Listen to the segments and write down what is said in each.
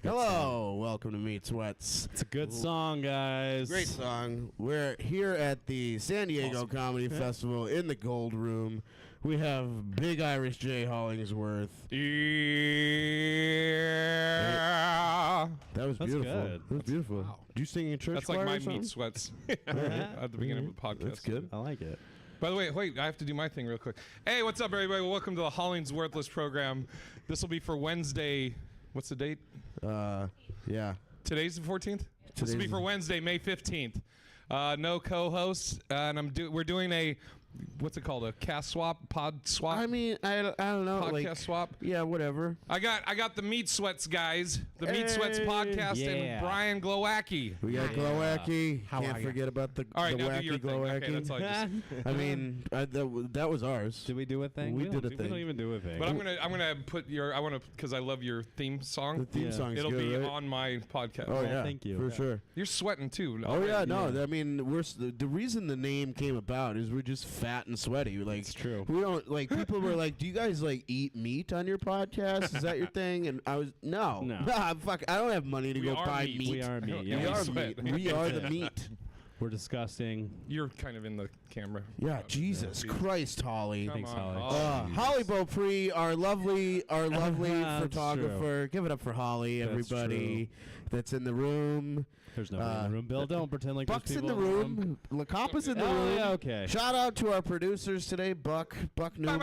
Hello, welcome to Meat Sweats. It's a good song, guys. Great song. We're here at the San Diego Comedy Festival in the Gold Room. We have Big Irish Jay Hollingsworth. Yeah. That was beautiful. Good. That was beautiful. Wow. Did you sing in church? That's like my meat sweats at the beginning of the podcast. That's good. I like it. By the way, wait, I have to do my thing real quick. Hey, what's up, everybody? Welcome to the Hollingsworthless program. This will be for Wednesday. What's the date? Yeah. Today's the 14th? This will be for Wednesday, May 15th. No co-hosts, and we're doing a, what's it called, a cast swap, pod swap? I mean, I don't know. Podcast swap? Yeah, whatever. I got the Meat Sweats guys, the Meat Sweats podcast, and Brian Glowacki. We got Glowacki. How Can't are ya? forget about the All right, now do wacky your thing. Glowacki. Okay, that's all I just... I mean, that was ours. Did we do a thing? We did a We thing. don't even do a thing. But I'm gonna put because I love your theme song. The theme song's It'll good, be right? on my podcast. Oh yeah, thank you. for Yeah. sure. You're sweating too. Oh yeah, no. I mean, the reason the name came about is we're just fat and sweaty. Like, It's true. We don't like. People were like, "Do you guys like eat meat on your podcast? Is that your thing?" And I was no. Fuck. I don't have money to We go are buy meat. meat. We are meat. We Yeah. are sweat. meat. We are the meat. We're disgusting. You're kind of in the camera. Yeah, Jesus Christ, Holly. Come Thanks, on, Holly. Holly Beaupre, our lovely That's photographer. Give it up for Holly, That's everybody that's in the room. There's nobody in the room. Bill, don't pretend like Buck's there's in people the room. LaCapa's in the Oh, room. yeah, okay. Shout out to our producers today, Buck Newman.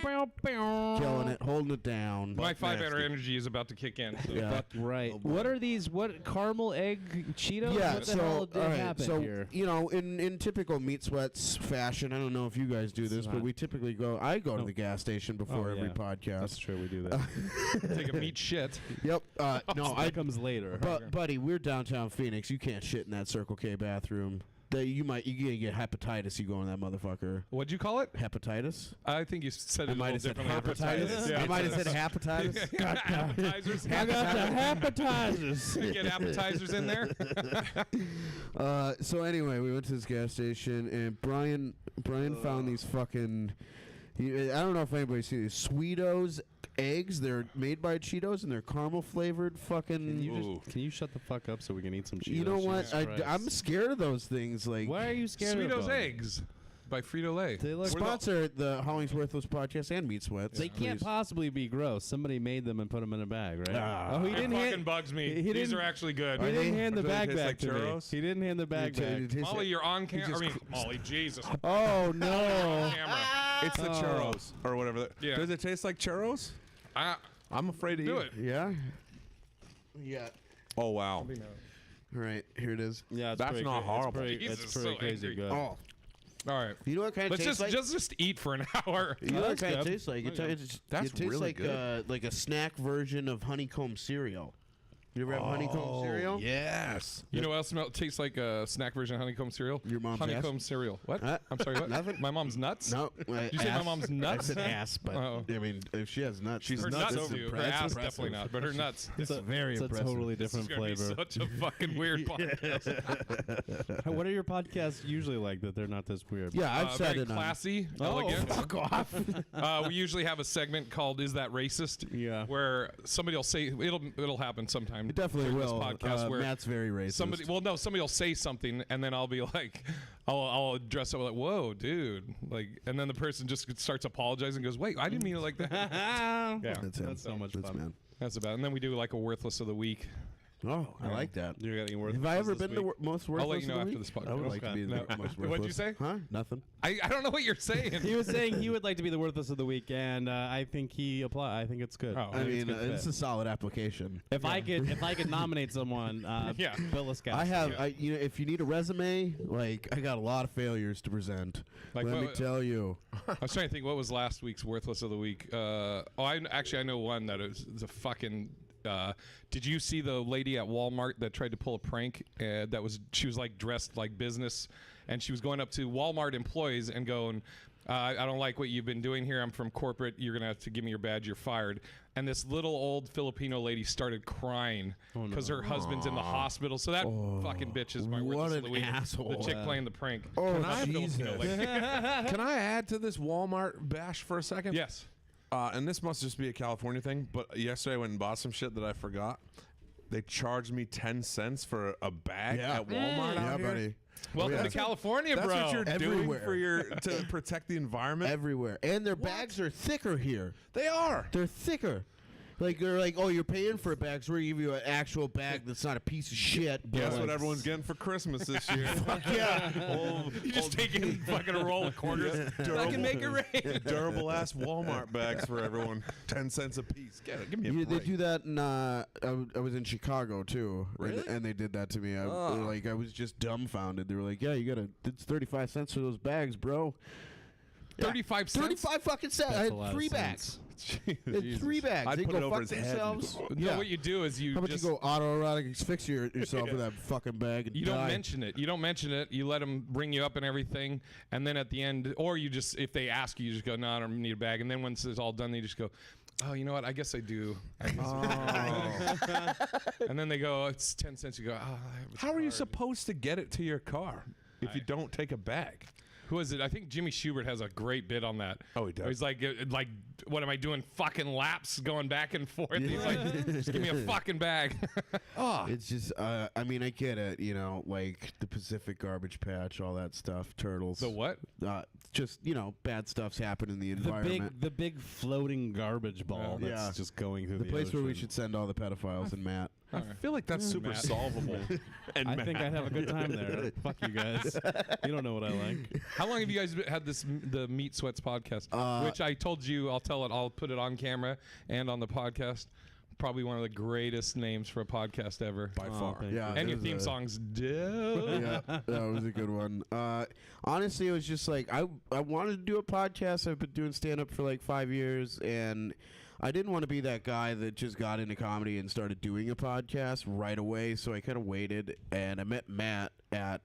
Killing it, holding it down. My 5-hour energy is about to kick in. So. Yeah. Right. What are these? What caramel egg Cheetos? Yeah, What the so hell did all right, happen so here? you know, in typical Meat Sweats fashion, I don't know if you guys do this, but we typically I go to the gas station before every podcast. That's true. We do that. Take a meat shit. Yep. No, That comes later. But buddy, we're downtown Phoenix. You can't shit in that Circle K bathroom. You gonna get hepatitis. You go in that motherfucker. What'd you call it? Hepatitis. I think you said it I a might little have said differently. hepatitis. Yeah, I might have said hepatitis. appetizers. I got the appetizers. Get appetizers in there. So anyway, we went to this gas station, and Brian found these fucking. I don't know if anybody's seen these Sweetos eggs. They're made by Cheetos, and they're caramel flavored. Fucking. Can you shut the fuck up so we can eat some Cheetos? You know what? Jesus Christ. I'm scared of those things. Like, Why are you scared of Sweetos them? eggs by Frito-Lay. They look sponsor the Hollingsworthless podcast and Meat Sweats. They can't please. possibly be gross. Somebody made them and put them in a bag, right? Ah. He It didn't fucking hand, bugs me. he These didn't- are actually good. he Are didn't they? hand the Do they bag taste back like to me. churros? He didn't hand the bag back. Molly, you're on camera. I just mean, Molly, Jesus. Oh no! Camera. It's the churros or whatever. Yeah. Does it taste like churros? I'm afraid to Do eat it. Yeah. Yeah. Oh wow. All right, here it is. Yeah, it's That's pretty not good. horrible. It's Jesus, pretty so crazy angry. good. Oh, All right. you know what kind of Let's tastes like? just eat for an hour. You know what that's kind of good. tastes like? It tastes That's really like good. like a snack version of honeycomb cereal. You ever have honeycomb cereal? Yes. You know what else tastes like a snack version of honeycomb cereal? Your mom's honeycomb ass? cereal. What? Huh? I'm sorry. What? Nothing. My mom's nuts. No. Did you say my mom's nuts? I said ass, but Oh. I mean, if she has nuts, Her nuts nuts is do. Her impressive. ass Impressive. definitely not, but her nuts. It's a very it's impressive. a totally This is different gonna flavor. be such a fucking weird podcast. What are your podcasts usually like that they're not this weird? Yeah, I've said Very it. classy, Oh, elegant. Fuck off. We usually have a segment called "Is That Racist?" Yeah. where somebody will say it'll happen sometime. It definitely during will. This podcast where Matt's very racist. somebody will say something, and then I'll be like, I'll address it like, "Whoa, dude!" Like, and then the person just starts apologizing and goes, "Wait, I didn't mean it like that." yeah. That's him. That's so much That's fun. man. That's about it. And then we do like a worthless of the week. Oh, I like that. You're getting worth. Have I ever been the most worthless? I'll let you know of the after week? this podcast. I would like to be the No. most worthless. What'd you say? Huh? Nothing. I don't know what you're saying. He was saying he would like to be the worthless of the week, and I think he applied. I think it's good. Oh. I mean, it's a solid application. If I could nominate someone, Yeah. Bill Laskowski. I have, if you need a resume, like I got a lot of failures to present. Like Let me what- tell you. I was trying to think what was last week's worthless of the week. I know one that is a fucking. Did you see the lady at Walmart that tried to pull a prank? She was like dressed like business, and she was going up to Walmart employees and going, I don't like what you've been doing here. I'm from corporate. You're going to have to give me your badge. You're fired. And this little old Filipino lady started crying because her husband's in the hospital. So that fucking bitch is my What worthless an of the week. asshole. The chick playing the prank. Oh, Not Jesus. Filipino lady. Can I add to this Walmart bash for a second? Yes. and this must just be a California thing, but yesterday I went and bought some shit that I forgot. They charged me 10 cents for a bag at Walmart out here. Buddy. Welcome to California, That's bro. what you're Everywhere. doing to protect the environment. Everywhere. And their bags are thicker here. They are. They're thicker. Like, they're like, oh, you're paying for a bag, so we're going to give you an actual bag that's not a piece of shit. Guess what everyone's getting for Christmas this year? Fuck yeah. You just taking fucking a roll of quarters. Fucking make it rain. Durable ass Walmart bags for everyone. 10 cents a piece. Get it. Give me a They break. do that in, I was in Chicago, too. Really? And they did that to me. I was just dumbfounded. They were like, yeah, it's 35 cents for those bags, bro. 35 cents? 35 fucking cents. I That's a lot had of 3 sense. bags. I had 3 bags. I'd They put go it over fuck his head. themselves. No, what you do is you How about just... you go autoerotic asphyxiate yourself with that fucking bag and You die? don't mention it. You don't mention it. You let them bring you up and everything, and then at the end, or you just, if they ask you, you just go, no, I don't need a bag. And then once it's all done, they just go, oh, you know what? I guess I do. And then they go, it's 10 cents. You go, oh, How are you supposed to get it to your car if you don't take a bag? Who is it? I think Jimmy Schubert has a great bit on that. Oh, he does? He's like, what am I doing? Fucking laps going back and forth. He's like, just give me a fucking bag. It's just, I mean, I get it, you know, like the Pacific Garbage Patch, all that stuff, turtles. The what? Just, you know, bad stuff's happened in the environment. The big floating garbage ball that's just going through the the place where we ocean. should send all the pedophiles and Matt. I feel like that's super Matt. solvable. And I think I'd have a good time there. Fuck you guys. You don't know what I like. How long have you guys had the Meat Sweats podcast? Which I told you, I'll put it on camera and on the podcast. Probably one of the greatest names for a podcast ever. by far. thank Yeah, And it your was theme song's dope. Yeah, that was a good one. Honestly, it was just like I wanted to do a podcast. I've been doing stand up for like 5 years, and I didn't want to be that guy that just got into comedy and started doing a podcast right away. So I kind of waited, and I met Matt at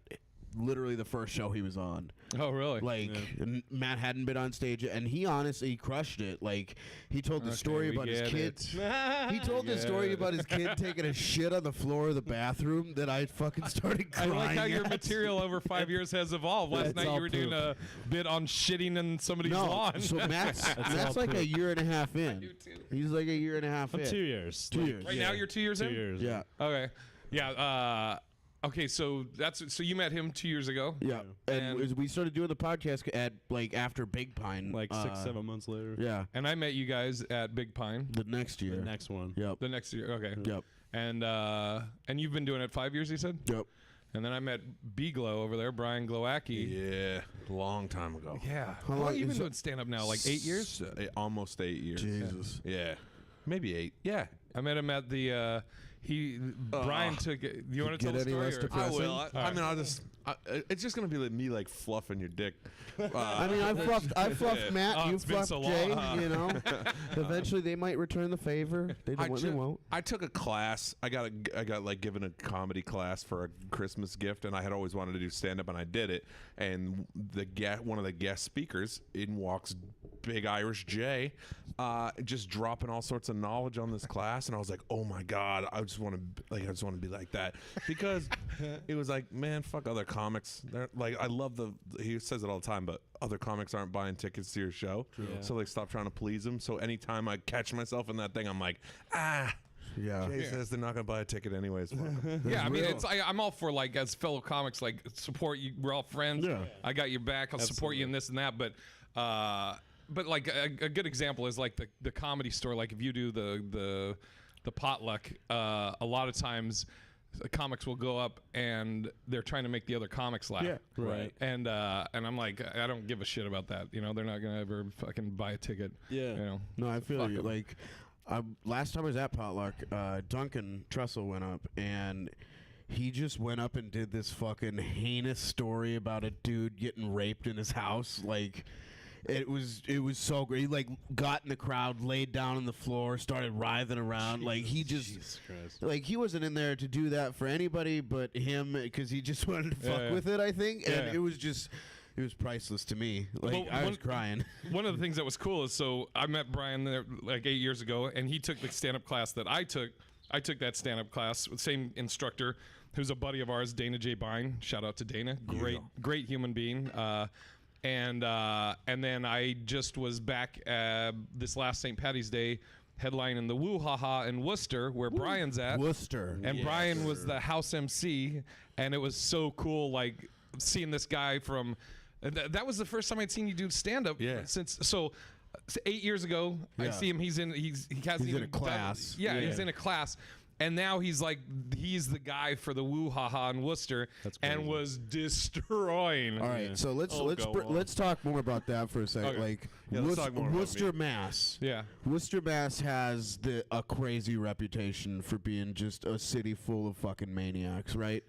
literally the first show he was on. Oh, really? Like, and Matt hadn't been on stage, and he honestly crushed it. Like, he told the story about his kid. He told the story about his kid taking a shit on the floor of the bathroom that I fucking started I crying like how your at. material over 5 years has evolved. Last It's night all you were doing poop. a bit on shitting in somebody's No, lawn. so Matt's like a year and a half in. He's like a year and a half I'm in. 2 years. 2 years. Right now you're 2 years 2 in? years. Yeah. Okay. Yeah. Okay, so you met him 2 years ago? Yeah. And And- we started doing the podcast at like after Big Pine. Like 6-7 months later. Yeah. And I met you guys at Big Pine The next year. The next one. Yep. the next year. Okay. Yep. And you've been doing it 5 years, you said? Yep. And then I met B-Glow over there, Brian Glowacki. Yeah, long time ago. Yeah. How How long long you is been it? doing stand-up now? Like 8 years? Almost 8 years. Jesus. Yeah. Maybe 8. Yeah. I met him at the... Brian took it. You want to tell the Get any story? less or- depressing? I will. I mean, I'll just. It's just gonna be like me, like fluffing your dick. I mean, I fluffed Matt. Oh, You it's been fluffed so Jay. long. You know, eventually they might return the favor. They won't. I took a class. I got like given a comedy class for a Christmas gift, and I had always wanted to do stand up, and I did it. And one of the guest speakers, in walks Big Irish Jay, just dropping all sorts of knowledge on this class, and I was like, oh my god, I just want to be like that, because it was like, man, fuck other comics. They're like, I love he says it all the time, but other comics aren't buying tickets to your show, so like stop trying to please them. So anytime I catch myself in that thing, I'm like, Yeah. Jay says they're not gonna buy a ticket anyways. Yeah, I mean, I'm all for, like, as fellow comics, like, support you. We're all friends. Yeah. I got your back. I'll support you in this and that. But like a good example is like the Comedy Store. Like if you do the potluck, a lot of times comics will go up and they're trying to make the other comics laugh. Yeah. Right. And I'm like, I don't give a shit about that. You know, they're not gonna ever fucking buy a ticket. Yeah. You know. No, I feel Fuck you. 'em. Like, last time I was at Potluck, Duncan Trussell went up and he just went up and did this fucking heinous story about a dude getting raped in his house. Like, it was so great. He like got in the crowd, laid down on the floor, started writhing around. Like he just, Jesus Christ. like he wasn't in there to do that for anybody but him, because he just wanted to fuck Yeah. with it, I think. And Yeah. it was just. It was priceless to me. Like, Well, I was crying. One of the things that was cool is, so I met Brian there like 8 years ago, and he took the stand-up class that I took. I took that stand-up class with the same instructor, who's a buddy of ours, Dana J. Bine. Shout out to Dana. Great human being. And then I just was back this last St. Patty's Day headlining the Woo Ha Ha in Worcester, where Brian's at. Worcester. And Brian was the house MC, and it was so cool, like seeing this guy from. That was the first time I'd seen you do stand up. Yeah. Since 8 years ago, I see him. He hasn't He's even in a class. He's in a class. And now he's the guy for the Woo Ha Ha in Worcester, and was destroying. All right, so let's talk more about that for a second. Okay. Like let's talk more about Worcester, Mass. Yeah. Worcester, Mass has a crazy reputation for being just a city full of fucking maniacs, right?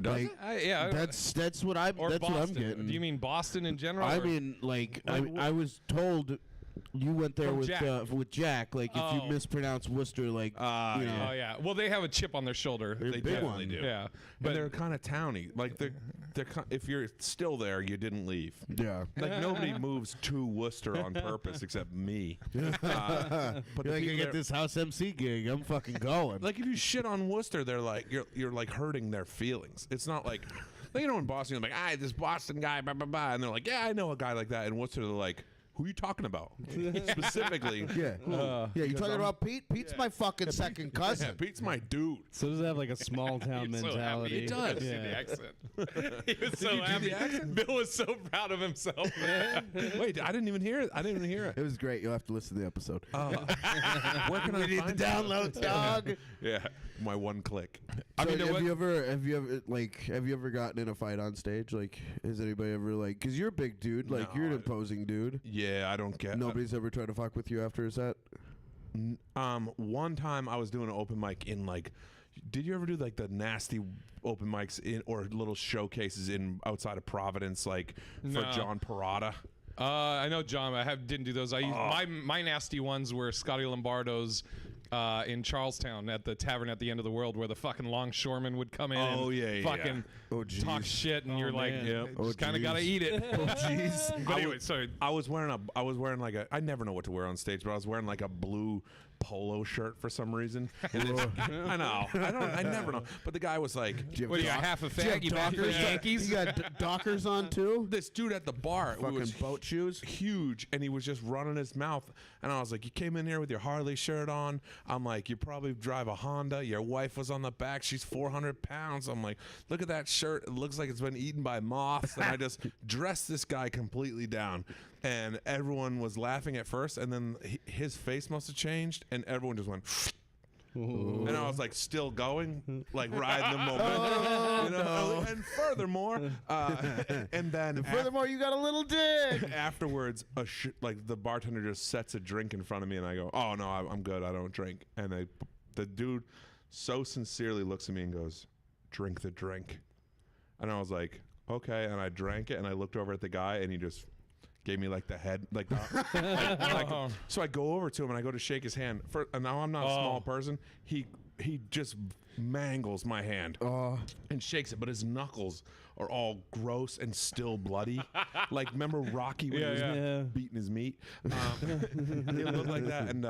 Does Yeah. That's what I'm. Or That's Boston. what I'm getting. Do you mean Boston in general? I or- mean, I was told. You went there From with Jack. Jack. Like, if you mispronounce Worcester, like, you know, Oh yeah. Well, they have a chip on their shoulder. They're They a big definitely one. do. Yeah. But they're kind of towny. Like they're if you're still there, you didn't leave. Yeah. Like nobody moves to Worcester on purpose except me. But You're the like, people I get there- this house MC gig. I'm fucking going. like if you shit on Worcester, they're like you're like hurting their feelings. It's not like you know in Boston, you're like, this Boston guy, blah blah blah, and they're like, yeah, I know a guy like that. And Worcester, they're like, who are you talking about specifically? Yeah. You talking about Pete? Pete's my fucking second cousin. Yeah, Pete's my dude. So does it have like a small town He was so happy. mentality? He does. Yeah. The accent. He was so you do happy. the accent? Bill was so proud of himself. Wait, I didn't even hear it. It was great. You'll have to listen to the episode. Where can I need find the downloads, dog. Yeah, my one click. So have you ever gotten in a fight on stage? Like, has anybody ever like? Because you're a big dude. Like, No, you're an I- imposing dude. Yeah, I don't get. Nobody's ever tried to fuck with you after a set. One time I was doing an open mic in like. Did you ever do like the nasty open mics in or little showcases in outside of Providence, like for No. John Parada? I know, John. Didn't do those. I used, my nasty ones were Scotty Lombardo's in Charlestown at the tavern at the end of the world, where the fucking longshoremen would come in. Oh, and yeah, yeah, fucking Oh, jeez. talk shit, and you're like, man. yeah, Oh, just kind of jeez. gotta eat it. Oh, jeez. But anyway, sorry. I was wearing like a. I never know what to wear on stage, but I was wearing like a blue polo shirt for some reason. And I know. I never know. But the guy was like, What do you got? Half a Do you have fag? You back for the Dockers? Yankees? You got Dockers on too? this dude at the bar who Fucking was boat shoes. huge, and he was just running his mouth. And I was like, you came in here with your Harley shirt on. I'm like, you probably drive a Honda. Your wife was on the back. She's 400 pounds. I'm like, look at that shirt. It looks like it's been eaten by moths. And I just dressed this guy completely down. And everyone was laughing at first, and then his face must have changed, and everyone just went. And I was like, still going, like riding the momentum, you know. And furthermore, and then Furthermore, you got a little dick. afterwards, like the bartender just sets a drink in front of me, and I go, "Oh no, I'm good. I don't drink." And the dude so sincerely looks at me and goes, "Drink the drink," and I was like, "Okay," and I drank it, and I looked over at the guy, and he just gave me like the head, like, so I go over to him and I go to shake his hand. And now I'm not a small person. He just mangles my hand and shakes it, but his knuckles are all gross and still bloody. Like, remember Rocky when he was Yeah. beating his meat? They look like that. And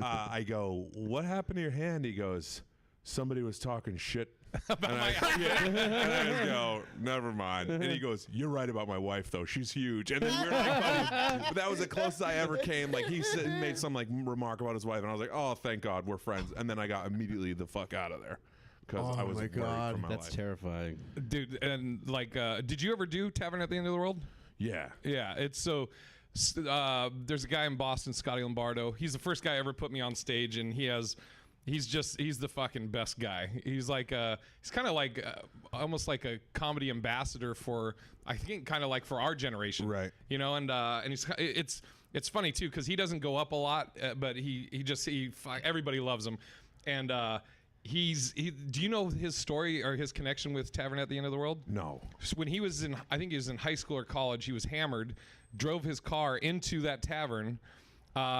I go, "What happened to your hand?" He goes, "Somebody was talking shit." And I just go, "Never mind." And he goes, "You're right about my wife, though. She's huge." And then we're like, buddies. But that was the closest I ever came. Like, he made some like remark about his wife, and I was like, "Oh, thank God, we're friends." And then I got immediately the fuck out of there because I was my worried God. for my That's life. terrifying. Dude, and like, did you ever do Tavern at the End of the World? Yeah. Yeah, it's so. There's a guy in Boston, Scotty Lombardo. He's the first guy ever put me on stage, and he's the fucking best guy. He's like he's kind of like almost like a comedy ambassador for, I think, kind of like for our generation, Right. You know, and it's funny too because he doesn't go up a lot, but everybody loves him, and do you know his story or his connection with Tavern at the End of the World? No. So when he was I think he was in high school or college, he was hammered, drove his car into that tavern.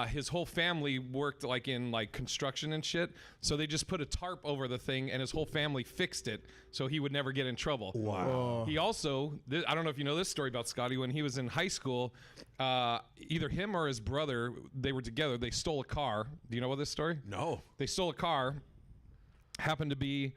His whole family worked like in like construction and shit, so they just put a tarp over the thing, and his whole family fixed it so he would never get in trouble. Wow. He also, I don't know if you know this story about Scotty. When he was in high school, either him or his brother, they were together. They stole a car. Do you know about this story? No. They stole a car. Happened to be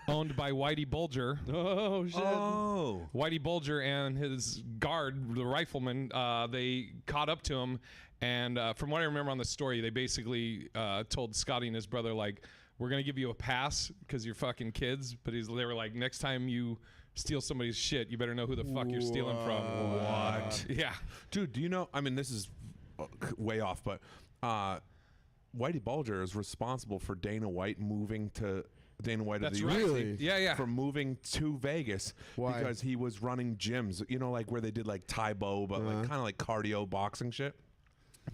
owned by Whitey Bulger. Oh shit! Oh. Whitey Bulger and his guard, the rifleman, they caught up to him, and from what I remember on the story, they basically told Scotty and his brother, like, we're gonna give you a pass because you're fucking kids, but they were like, next time you steal somebody's shit, you better know who the fuck you're stealing from. What? Yeah. Dude, do you know, I mean, this is way off, but Whitey Bulger is responsible for Dana White That's of the right. Really? Yeah. for moving to Vegas. Why? Because he was running gyms, you know, like where they did like Taibo, but like kind of like cardio boxing shit.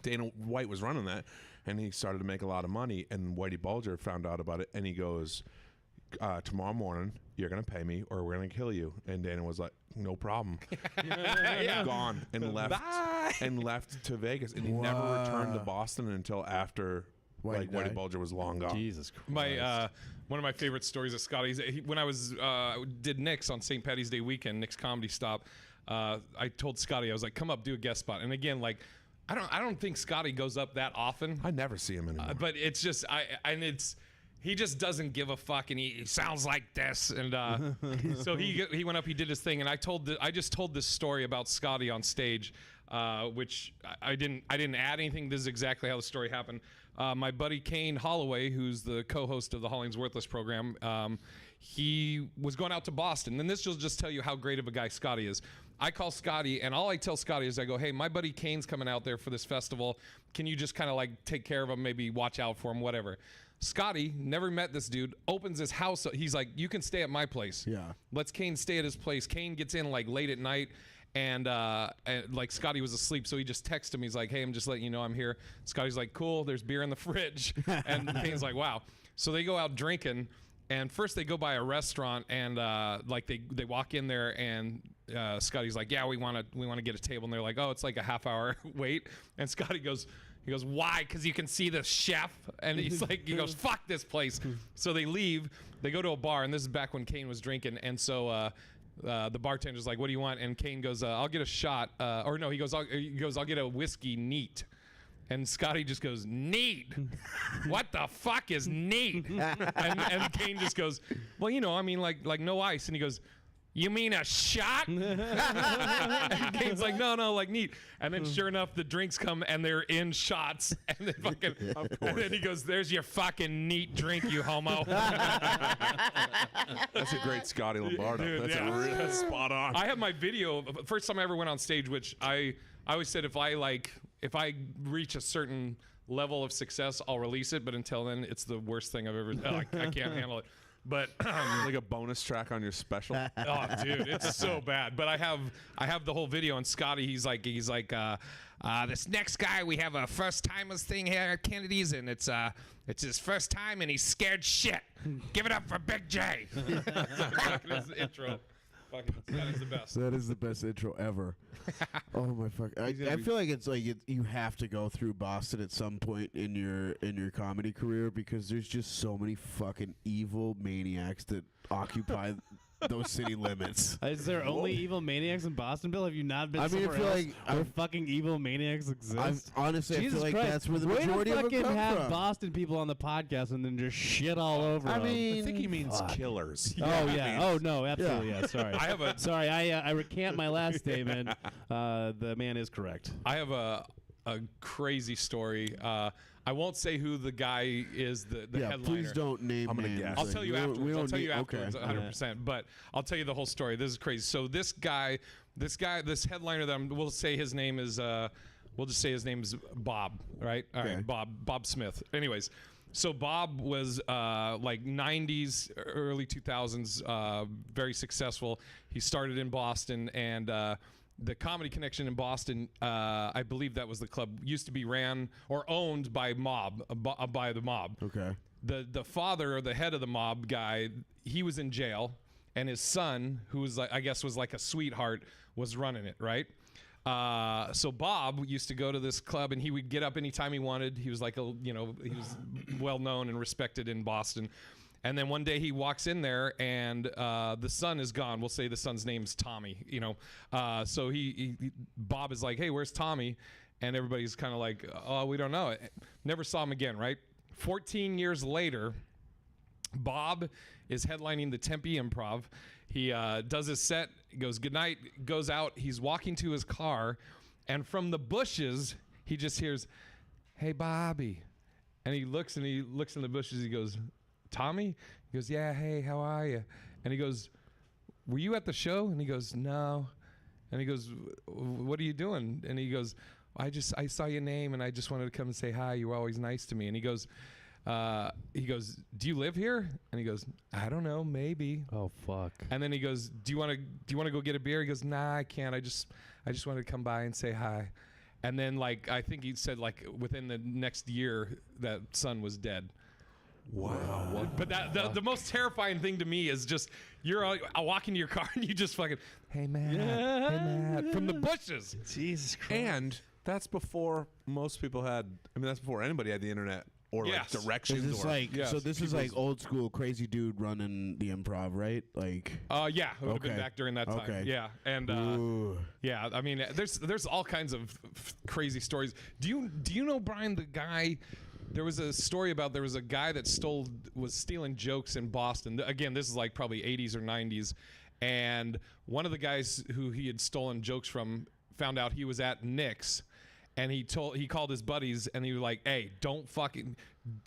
Dana White was running that, and he started to make a lot of money, and Whitey Bulger found out about it, and he goes, tomorrow morning you're gonna pay me or we're gonna kill you. And Dana was like, no problem. Gone and left. Bye. And left to Vegas, and he never returned to Boston until after Whitey Bulger was long gone. Jesus Christ! My one of my favorite stories of Scotty's, when I was did Nick's on St. Patty's Day weekend, Nick's Comedy Stop, I told Scotty, I was like, come up, do a guest spot. And again, like, I don't think Scotty goes up that often. I never see him anymore. But it's just he just doesn't give a fuck, and he sounds like this, and so he went up, he did his thing, and I just told this story about Scotty on stage, which I didn't add anything. This is exactly how the story happened. My buddy Kane Holloway, who's the co-host of the Hollingsworthless program, he was going out to Boston, and this will just tell you how great of a guy Scotty is. I call Scotty, and all I tell Scotty is I go, hey, my buddy Kane's coming out there for this festival. Can you just kind of like take care of him, maybe watch out for him, whatever. Scotty, never met this dude, opens his house. He's like, you can stay at my place. Yeah. Lets Kane stay at his place. Kane gets in like late at night, and like Scotty was asleep, so he just texted him. He's like, hey, I'm just letting you know I'm here. Scotty's like, cool, there's beer in the fridge. And Kane's like, wow. So they go out drinking, and first they go by a restaurant, and like they walk in there, and Scotty's like, yeah, we want to get a table, and they're like, oh, it's like a half-hour wait. And Scotty goes, why? Because you can see the chef. And he goes, fuck this place. So they leave. They go to a bar, and this is back when Kane was drinking. And so the bartender's like, what do you want? And Kane goes, I'll get a shot. Or no, he goes, I'll get a whiskey neat. And Scotty just goes, neat? What the fuck is neat? and Kane just goes, well, you know, I mean, like no ice. And he goes, you mean a shot? And Kane's like, no, like neat. And then sure enough, the drinks come and they're in shots. And then he goes, there's your fucking neat drink, you homo. That's a great Scotty Lombardo. Dude, That's spot on. I have my video. First time I ever went on stage, which I always said if I reach a certain level of success, I'll release it. But until then, it's the worst thing I've ever done. I can't handle it. But like a bonus track on your special. Oh, dude, it's so bad. But I have the whole video, and Scotty, he's like, this next guy, we have a first timers thing here at Kennedy's, and it's his first time, and he's scared shit. Give it up for Big J. That's the intro. That is the best. That is the best intro ever. Oh my fuck! I feel like it's like you have to go through Boston at some point in your comedy career because there's just so many fucking evil maniacs that occupy those city limits. Is there only evil maniacs in Boston, Bill? Have you not been? I mean, I feel like where fucking evil maniacs exist. Honestly, Jesus I feel like Christ. that's where the Way majority to of them fucking come have from. Boston people on the podcast and then just shit all over. I them. mean, I think he means killers. Oh yeah. Oh no, absolutely. Yeah. Sorry. I I recant my last statement. The man is correct. I have a crazy story. I won't say who the guy is, the headliner. Please don't name names. I'll tell you afterwards. I'll tell you okay. afterwards, 100%. But I'll tell you the whole story. This is crazy. So this headliner that we'll say his name is, we'll just say his name is Bob, right? All right, Bob Smith. Anyways, so Bob was like 90s, early 2000s, very successful. He started in Boston, and the Comedy Connection in Boston, I believe that was the club, used to be ran or owned by the mob. Okay. The father or the head of the mob guy, he was in jail, and his son, who was like, I guess was like a sweetheart, was running it, right? So Bob used to go to this club, and he would get up anytime he wanted. He was like he was well known and respected in Boston. And then one day he walks in there, and the son is gone. We'll say the son's name's Tommy, So Bob is like, hey, where's Tommy? And everybody's kind of like, oh, we don't know. Never saw him again, right? 14 years later, Bob is headlining the Tempe Improv. He does his set, goes goodnight, goes out. He's walking to his car, and from the bushes, he just hears, "Hey, Bobby." And he looks in the bushes. He goes, "Tommy?" He goes, "Yeah, hey, how are you?" And he goes, "Were you at the show?" And he goes, "No." And he goes, "What are you doing?" And he goes, I saw your name and I just wanted to come and say hi. You were always nice to me." And he goes, "Do you live here?" And he goes, "I don't know, maybe." Oh fuck. And then he goes, "Do you want to go get a beer?" He goes, "Nah, I can't. I just wanted to come by and say hi." And then like I think he said like within the next year that son was dead. Wow. But the most terrifying thing to me is just you're walking to your car and you just fucking, "Hey Matt, hey Matt," from the bushes. Jesus Christ. And that's before most people had. I mean, that's before anybody had the internet or Yes. like directions. Is this or like Yes. so? This is like old school crazy dude running the Improv, right? Like, Yeah, it would have been Okay. back during that time. Okay. Yeah, and ooh. yeah, I mean, there's all kinds of crazy stories. Do you know, Brian, the guy? There was a story about there was a guy that was stealing jokes in Boston. Again, this is like probably 80s or 90s, and one of the guys who he had stolen jokes from found out he was at Nick's. And he called his buddies and he was like, "Hey, don't fucking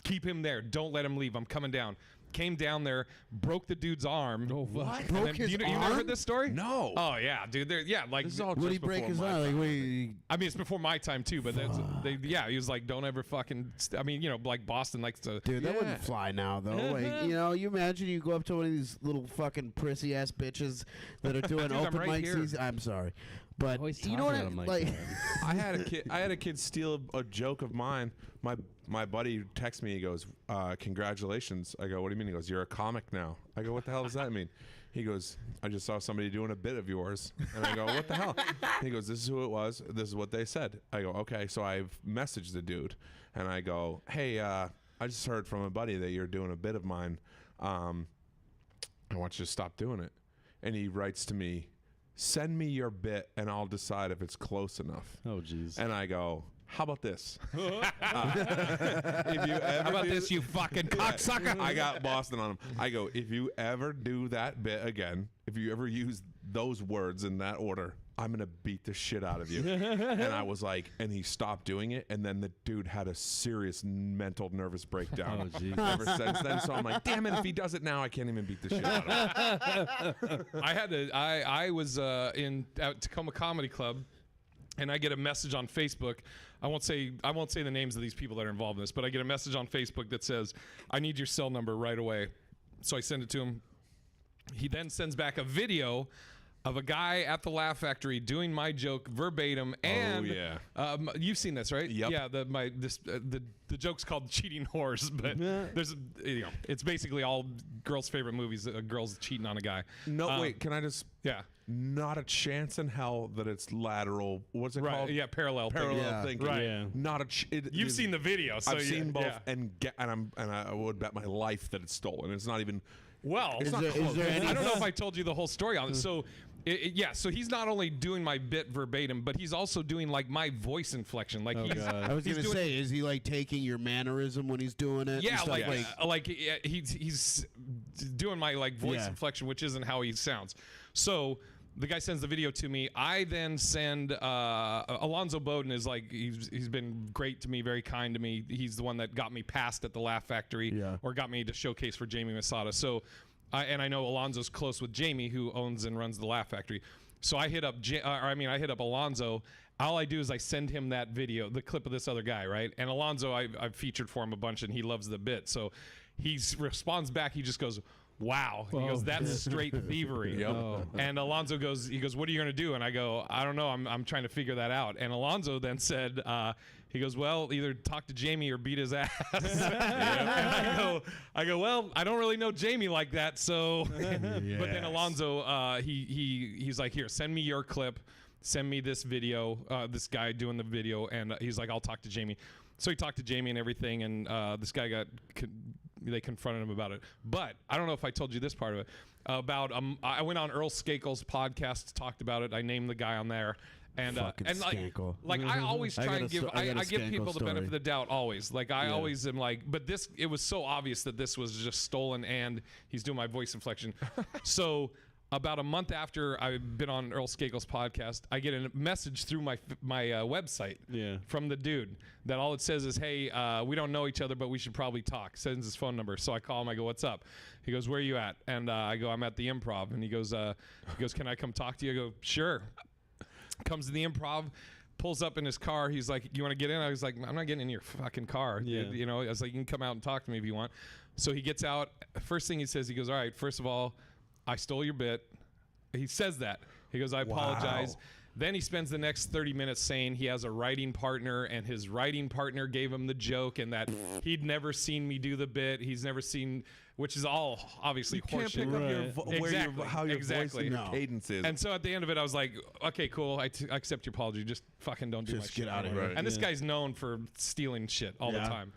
keep him there. Don't let him leave. I'm coming down." Came down there, broke the dude's arm. Oh fuck. And Broke then- his you never arm? heard this story? No. Oh yeah, dude. Like This is all What did he just break before his my arm? Like, time. wait, I mean, it's before my time too, but he was like, "Don't ever fucking." I mean, like Boston likes to. dude, that Yeah. wouldn't fly now, though. Like, you imagine you go up to one of these little fucking prissy ass bitches that are doing Dude, I'm open right mic here. season. I'm sorry, but Always you know what? talking about him Like, that. I had a kid steal a joke of mine. My buddy texts me. He goes, "Congratulations." I go, "What do you mean?" He goes, "You're a comic now." I go, "What the hell does that mean?" He goes, "I just saw somebody doing a bit of yours." And I go, "What the hell?" He goes, "This is who it was. This is what they said." I go, "Okay." So I've messaged the dude, and I go, "Hey, I just heard from a buddy that you're doing a bit of mine. I want you to stop doing it." And he writes to me, "Send me your bit, and I'll decide if it's close enough." Oh jeez. And I go, "How about this? If you ever How about do- this, you fucking cocksucker? I got Boston on him. I go, "If you ever do that bit again, if you ever use those words in that order, I'm going to beat the shit out of you." And I was like, and he stopped doing it. And then the dude had a serious mental nervous breakdown Oh, geez. ever since then. So I'm like, damn it, if he does it now, I can't even beat the shit out of him. I was in at Tacoma Comedy Club, and I get a message on Facebook. I won't say the names of these people that are involved in this, but I get a message on Facebook that says, "I need your cell number right away." So I send it to him. He then sends back a video of a guy at the Laugh Factory doing my joke verbatim, and yeah. You've seen this, right? Yep. Yeah. The joke's called Cheating Whores, but there's it's basically all girls' favorite movies. Girls cheating on a guy. No, wait, can I just... Yeah. Not a chance in hell that it's lateral. What's it Right. called? Yeah. Parallel. Parallel Yeah. thinking. Right. Yeah. Not a. You've seen the video, so I've seen both, yeah. and I would bet my life that it's stolen. It's not even. Well, Is not there close. any? I don't know if I told you the whole story on it. So, so he's not only doing my bit verbatim, but he's also doing like my voice inflection. Like Oh, he's, God. I was he's gonna doing, say, is he like taking your mannerism when he's doing it? and yeah, stuff? he's doing my like voice Yeah. inflection, which isn't how he sounds. So the guy sends the video to me. I then send Alonzo Bowden is like he's been great to me, very kind to me. He's the one that got me passed at the Laugh Factory, Yeah. or got me to showcase for Jamie Masada. So, and I know Alonzo's close with Jamie, who owns and runs the Laugh Factory. So I hit up I hit up Alonzo. All I do is I send him that video, the clip of this other guy, right? And Alonzo, I've featured for him a bunch, and he loves the bit. So he responds back. He just goes, "Wow." He goes, "That's straight thievery." Yep. Oh. And Alonzo goes, "What are you going to do?" And I go, "I don't know. I'm trying to figure that out." And Alonzo then said, he goes, "Well, either talk to Jamie or beat his ass." And I go, "Well, I don't really know Jamie like that." So, but then Alonzo, he's like, "Here, send me your clip. Send me this video, this guy doing the video." And he's like, "I'll talk to Jamie." So he talked to Jamie and everything, and this guy they confronted him about it. But I don't know if I told you this part of it. I went on Earl Skakel's podcast, talked about it. I named the guy on there. And Fucking Skankle. like I always I try got and a give sto- I got a I give people Skankle the benefit story. of the doubt always. Like I always am like, but it was so obvious that this was just stolen, and he's doing my voice inflection. So about a month after I've been on Earl Skakel's podcast, I get a message through my website from the dude that all it says is, hey, we don't know each other, but we should probably talk. Sends his phone number. So I call him. I go, what's up? He goes, where are you at? And I go, I'm at the Improv. And he goes, can I come talk to you? I go, sure. Comes to the Improv, pulls up in his car. He's like, you want to get in? I was like, I'm not getting in your fucking car. Yeah. You know, I was like, you can come out and talk to me if you want. So he gets out. First thing he says, he goes, all right, first of all, I stole your bit. He says that. He goes, I apologize. Then he spends the next 30 minutes saying he has a writing partner, and his writing partner gave him the joke, and that he'd never seen me do the bit. He's never seen, which is all obviously You can't horseshit. pick up your Exactly. how your voice Exactly. and your cadence is. And so at the end of it, I was like, okay, cool. I accept your apology. Just fucking don't do my Just shit. get out of anymore. here. And this guy's known for stealing shit all the time.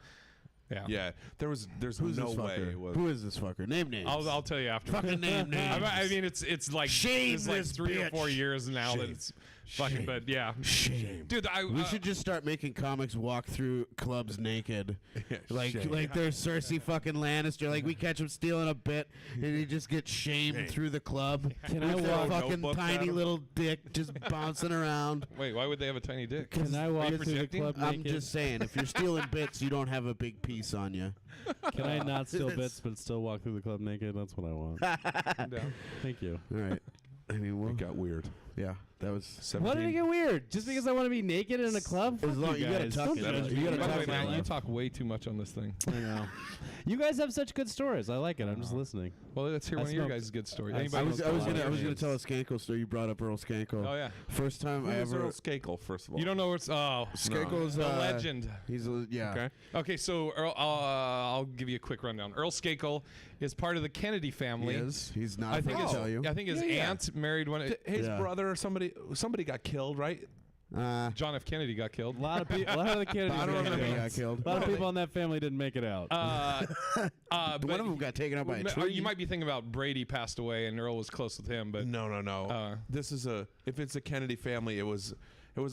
Yeah. there's Who's no this way fucker? it was. Who is this fucker? Name names. I'll tell you after. Fucking name names. I mean, it's like Shame it's like this 3 or 4 bitch. years now that it's fucking. Shame. But yeah, Shame. dude. We should just start making comics walk through clubs naked. like shame. there's Cersei fucking Lannister. Like we catch him stealing a bit and he just gets shamed through the club. Can with I their walk- fucking notebook at tiny him? little dick just bouncing around. Wait, why would they have a tiny dick? Can I walk you through the projecting? club I'm naked? just saying, if you're stealing bits, you don't have a big piece on you. Can I not steal bits but still walk through the club naked? That's what I want. Down. Thank you. All right. I mean, It got weird. yeah, that was 17. What did it get weird? Just because I want to be naked in a club? As Fuck long you gotta guys. tuck Don't it. judge You me. gotta By the tuck way, it. Matt, you talk way too much on this thing. I know. You guys have such good stories. I like it. I'm just listening. Well, let's hear I one of your smoked- guys' good stories. I Anybody I else was got gonna one? tell a Skankle story. You brought up Earl Skankle. Oh yeah. First time Who I is ever. Earl Skakel, first of all? You don't know what's Skankle's the legend. He's yeah. Okay. Okay, so Earl, I'll give you a quick rundown. Earl Skakel is part of the Kennedy He family. is. He's not I afraid think to tell you. I think his Yeah. aunt married one. His Yeah. brother or somebody got killed, right? John F. Kennedy got killed. A lot of people. A lot of the kids. I don't remember he got killed. A lot of people in that family didn't make it out. But One of them got taken out by a tree. You might be thinking about Brady passed away and Earl was close with him, but No. This is if it's a Kennedy family, it was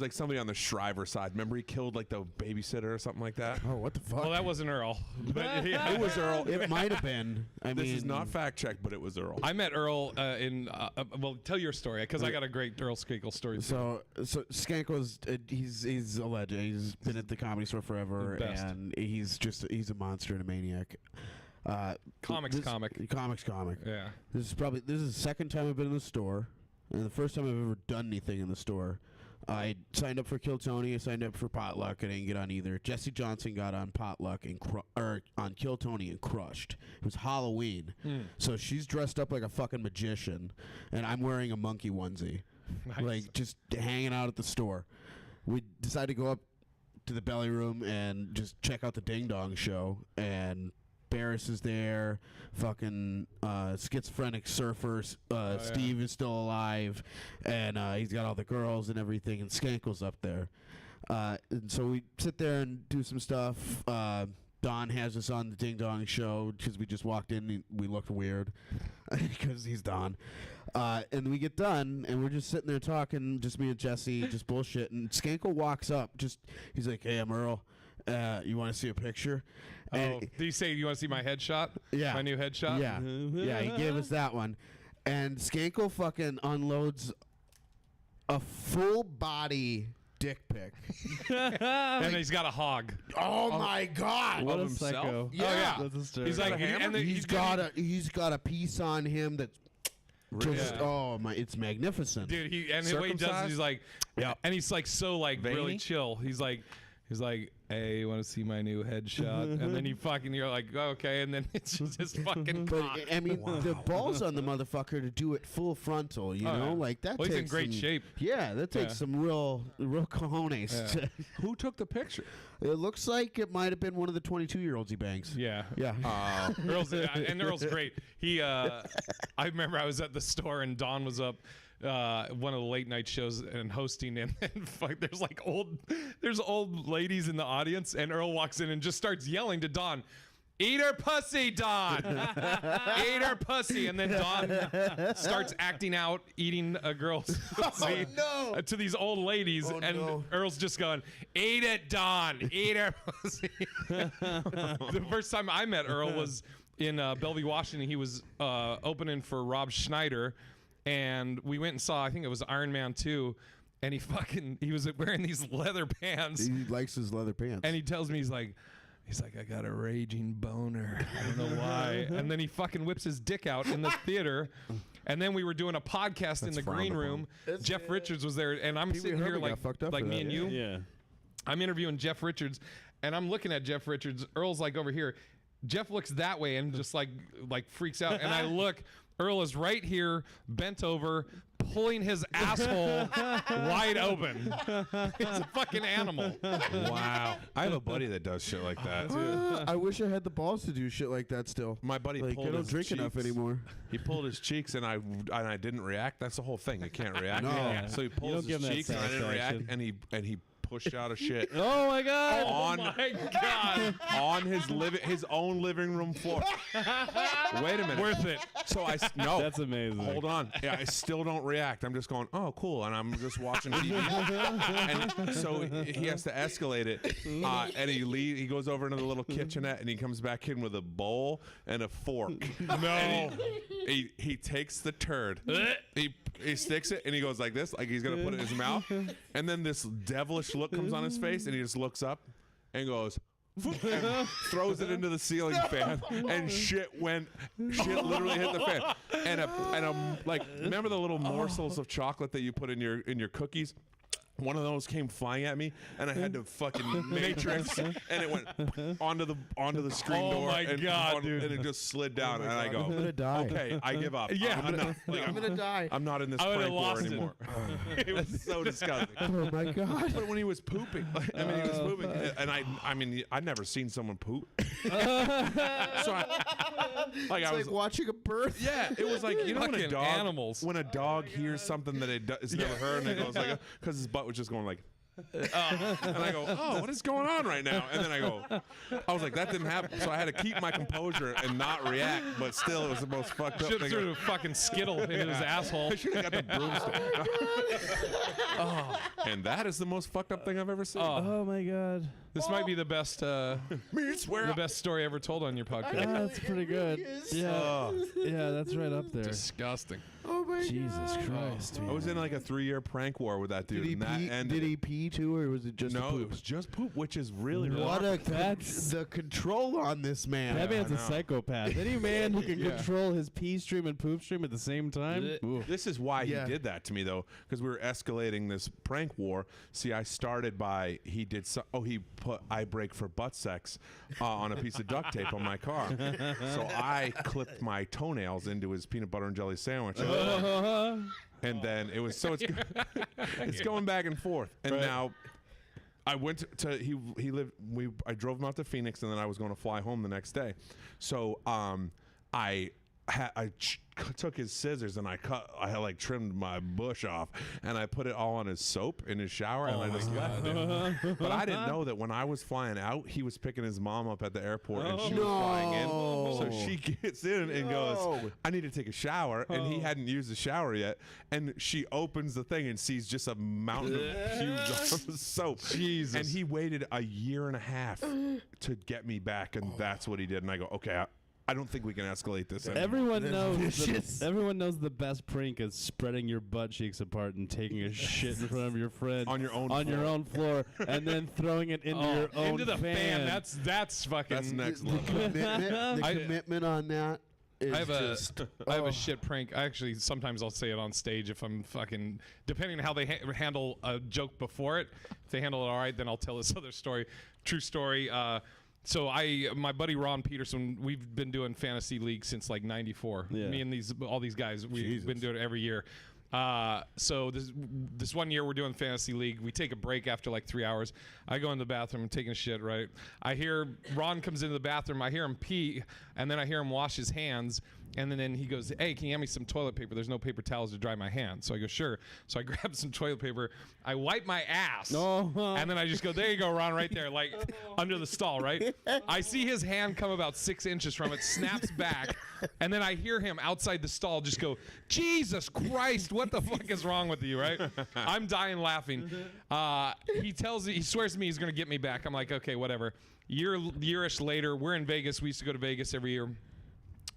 like somebody on the Shriver side. Remember he killed like the babysitter or something like that? Oh, what the fuck? well, that wasn't Earl. But yeah. It was Earl. It might have been. I This mean, is not fact checked, but it was Earl. I met Earl well, tell your story because I got a great Earl Skakel story. Too. So Skanko's he's a legend. He's been at the Comedy Store forever, The best. and he's a monster and a maniac. Comics comic. Yeah. This is the second time I've been in the store, and the first time I've ever done anything in the store. I signed up for Kill Tony. I signed up for Potluck. I didn't get on either. Jesse Johnson got on Potluck and on Kill Tony and crushed. It was Halloween, so she's dressed up like a fucking magician, and I'm wearing a monkey onesie, Nice. like just hanging out at the store. We decided to go up to the belly room and just check out the Ding Dong show, and Barris is there, fucking schizophrenic surfer. Steve is still alive, and he's got all the girls and everything, and Skankle's up there. And so we sit there and do some stuff. Don has us on the Ding Dong show because we just walked in and we looked weird because he's Don. And we get done, and we're just sitting there talking, just me and Jesse, just bullshit. And Skankle walks up, he's like, "Hey, I'm Earl. You want to see a picture?" Oh, did you say you want to see my headshot? Yeah. My new headshot? Yeah. Yeah, he gave us that one. And Skankle fucking unloads a full body dick pic. And he's got a hog. Oh my god. what a himself? psycho. Yeah. Oh, yeah. That's hysterical. He's like, and then He's got a piece on him that's just Yeah. oh my, it's magnificent. dude, the way he does it, he's like, Yeah. and he's like so like really Veiny? chill. He's like, hey, you want to see my new headshot? And then you're like, oh, okay, and then it's just fucking But cock. I mean, the balls on the motherfucker to do it full frontal, you Oh, know, yeah. like that. Well, he's in takes great some- shape. Yeah, that takes Yeah. some real cojones. Yeah. Who took the picture? It looks like it might have been one of the 22-year-olds he bangs. Yeah. Yeah. Earl's great. I remember I was at the store and Don was up one of the late night shows and hosting, and fuck, there's old ladies in the audience, and Earl walks in and just starts yelling to Don, eat her pussy, Dawn. Eat her pussy. And then Dawn starts acting out, eating a girl's pussy to these old ladies. Earl's just going, eat it, Dawn. Eat her pussy. The first time I met Earl was in Bellevue, Washington. He was opening for Rob Schneider. And we went and saw, I think it was Iron Man 2. And he was wearing these leather pants. He likes his leather pants. And he tells me, he's like, I got a raging boner. I don't know why. And then he fucking whips his dick out in the theater. And then we were doing a podcast in the green room. Jeff Richards was there. And I'm sitting here like me and you. Yeah. I'm interviewing Jeff Richards. And I'm looking at Jeff Richards. Earl's like over here. Jeff looks that way and just like freaks out. And I look. Earl is right here, bent over, pulling his asshole wide open. He's a fucking animal. Wow. I have a buddy that does shit like that. I wish I had the balls to do shit like that still. My buddy pulled I don't his drink enough cheeks. anymore. He pulled his cheeks, and I didn't react. That's the whole thing. You can't react. No. So he pulls his cheeks, and I didn't react, and he pushed out a shit. Oh my god! Oh my god! On his own living room floor. Wait a minute. Worth it. So That's amazing. Hold on. Yeah, I still don't react. I'm just going, oh, cool, and I'm just watching TV. And so he has to escalate it, and he goes over into the little kitchenette, and he comes back in with a bowl and a fork. No. He takes the turd. He sticks it, and he goes like this, like he's gonna put it in his mouth, and then this devilish look comes on his face, and he just looks up and goes. And throws it into the ceiling fan, and shit literally hit the fan. And like, remember the little morsels of chocolate that you put in your cookies? One of those came flying at me, and I had to fucking matrix, and it went onto the screen door. Oh my god, dude! And it just slid down, and I go, I'm gonna die. okay, I give up. Yeah, I'm gonna die. I'm not in this I would've prank war lost it. anymore. It was so disgusting. Oh my god. But when he was pooping, he was pooping, and I mean, I'd never seen someone poop. So I was like watching a birth. Yeah, it was like, you know, Fucking when a dog hears something that it's never heard, and it goes like, because his butt was just going like. And I go, oh, what is going on right now? And then I was like, that didn't happen. So I had to keep my composure and not react, but still, it was the most fucked up Should have thing. threw a fucking Skittle in his asshole. I should have got the broomstick. And that is the most fucked up thing I've ever seen. Oh my god. This might be the best the best story ever told on your podcast. That's pretty good. Yeah. Yeah, that's right up there. Disgusting. Oh my Jesus Christ. I was in like a 3-year prank war with that dude. Did he pee too, or was it just No, poop? it was just poop, which is really What That's- the control on this man. That man's I a know. psychopath. Any man who can control his pee stream and poop stream at the same time. Ooh. This is why Yeah. he did that to me, though, because we were escalating this prank war. See, I started by he put "I break for butt sex" on a piece of duct tape on my car. So I clipped my toenails into his peanut butter and jelly sandwich. And then it's going back and forth. And now I went to he lived. I drove him out to Phoenix, and then I was going to fly home the next day. So I took his scissors and I like trimmed my bush off, and I put it all on his soap in his shower, and I just left it. But I didn't know that when I was flying out, he was picking his mom up at the airport, and she was flying in. So she gets in and goes, "I need to take a shower," and he hadn't used the shower yet, and she opens the thing and sees just a mountain of pubes on the soap. Jesus. And he waited a year and a half to get me back, and that's what he did. And I go, okay, I don't think we can escalate this anymore. Everyone knows the best prank is spreading your butt cheeks apart and taking a shit in front of your friend on your own floor, and then throwing it into your own into the fan. That's fucking. That's next The level. commitment on that is I have just. a shit prank. Actually, sometimes I'll say it on stage if I'm fucking. Depending on how they handle a joke before it. If they handle it all right, then I'll tell this other story. True story. So my buddy Ron Peterson, we've been doing fantasy league since like '94. Yeah. Me and all these guys, we've been doing it every year. So this one year we're doing fantasy league. We take a break after like 3 hours. I go in the bathroom, I'm taking a shit, right? I hear Ron comes into the bathroom. I hear him pee, and then I hear him wash his hands. And then he goes, hey, can you hand me some toilet paper? There's no paper towels to dry my hands. So I go, sure. So I grab some toilet paper. I wipe my ass. And then I just go, there you go, Ron, right there, like under the stall, right? I see his hand come about 6 inches from it, snaps back. And then I hear him outside the stall just go, Jesus Christ, what the fuck is wrong with you, right? I'm dying laughing. He swears to me he's going to get me back. I'm like, okay, whatever. Yearish later, we're in Vegas. We used to go to Vegas every year.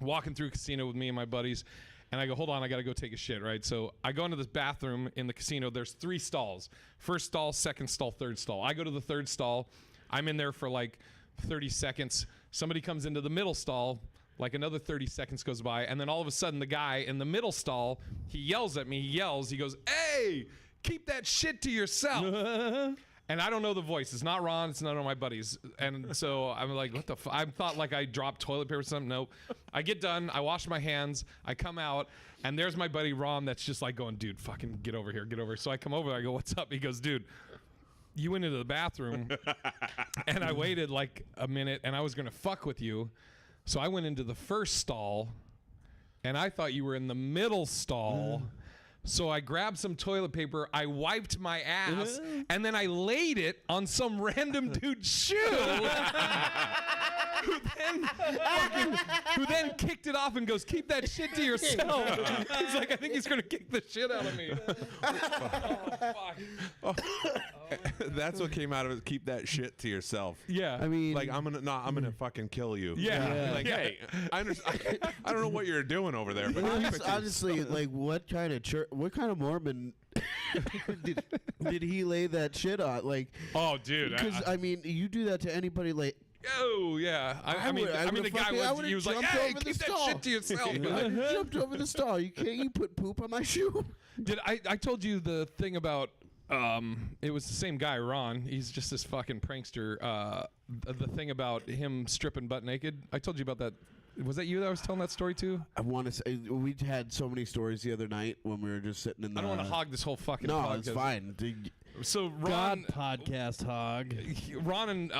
Walking through a casino with me and my buddies, and I go, hold on, I got to go take a shit, right? So I go into this bathroom in the casino. There's 3 stalls. First stall, second stall, third stall. I go to the third stall. I'm in there for like 30 seconds. Somebody comes into the middle stall. Like another 30 seconds goes by, and then all of a sudden the guy in the middle stall, he yells at me. He goes, hey, keep that shit to yourself. And I don't know the voice. It's not Ron. It's none of my buddies. And so I'm like, what the fuck? I thought like I dropped toilet paper or something. Nope. I get done. I wash my hands. I come out. And there's my buddy Ron that's just like going, dude, fucking get over here. Get over here. So I come over. I go, what's up? He goes, dude, you went into the bathroom. And I waited like a minute. And I was going to fuck with you. So I went into the first stall. And I thought you were in the middle stall. So I grabbed some toilet paper, I wiped my ass, and then I laid it on some random dude's shoe. who then kicked it off and goes, keep that shit to yourself. He's like, I think he's going to kick the shit out of me. Oh, fuck. That's what came out of it. Keep that shit to yourself. Yeah. I mean, Like, I'm gonna fucking kill you. Yeah. Like, hey, I don't know what you're doing over there, but honestly, like, what kind of church, what kind of Mormon did he lay that shit on? Like, oh, dude. because I mean, you do that to anybody, like. Oh yeah, I mean the guy was like, "Hey, keep that shit to yourself." I jumped over the stall. You put poop on my shoe? Did I told you the thing about? It was the same guy, Ron. He's just this fucking prankster. The thing about him stripping butt naked. I told you about that. Was that you that I was telling that story to? I want to say we had so many stories the other night when we were just sitting in the. I don't want to hog this whole fucking. No, podcast. it's fine. So God podcast hog. Ron and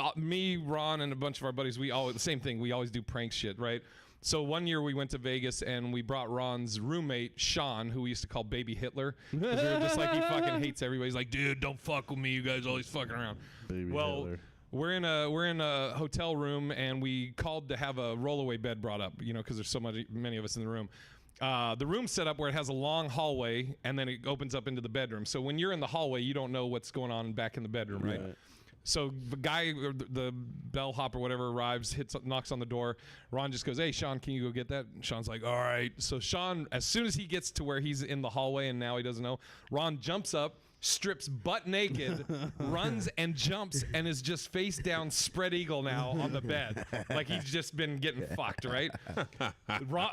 Ron and a bunch of our buddies, we all the same thing. We always do prank shit, right? So one year we went to Vegas and we brought Ron's roommate Sean, who we used to call Baby Hitler, because we were just like, he fucking hates everybody. He's like, dude, don't fuck with me. You guys always fucking around. Baby well, Hitler. we're in a hotel room and we called to have a rollaway bed brought up, you know, because there's so many of us in the room. The room's set up where it has a long hallway and then it opens up into the bedroom. So when you're in the hallway, you don't know what's going on back in the bedroom, right? So the guy, or the bellhop or whatever arrives, knocks on the door. Ron just goes, hey, Sean, can you go get that? And Sean's like, all right. So Sean, as soon as he gets to where he's in the hallway and now he doesn't know, Ron jumps up, strips butt naked, runs and jumps, and is just face down, spread eagle now on the bed. Like he's just been getting fucked, right?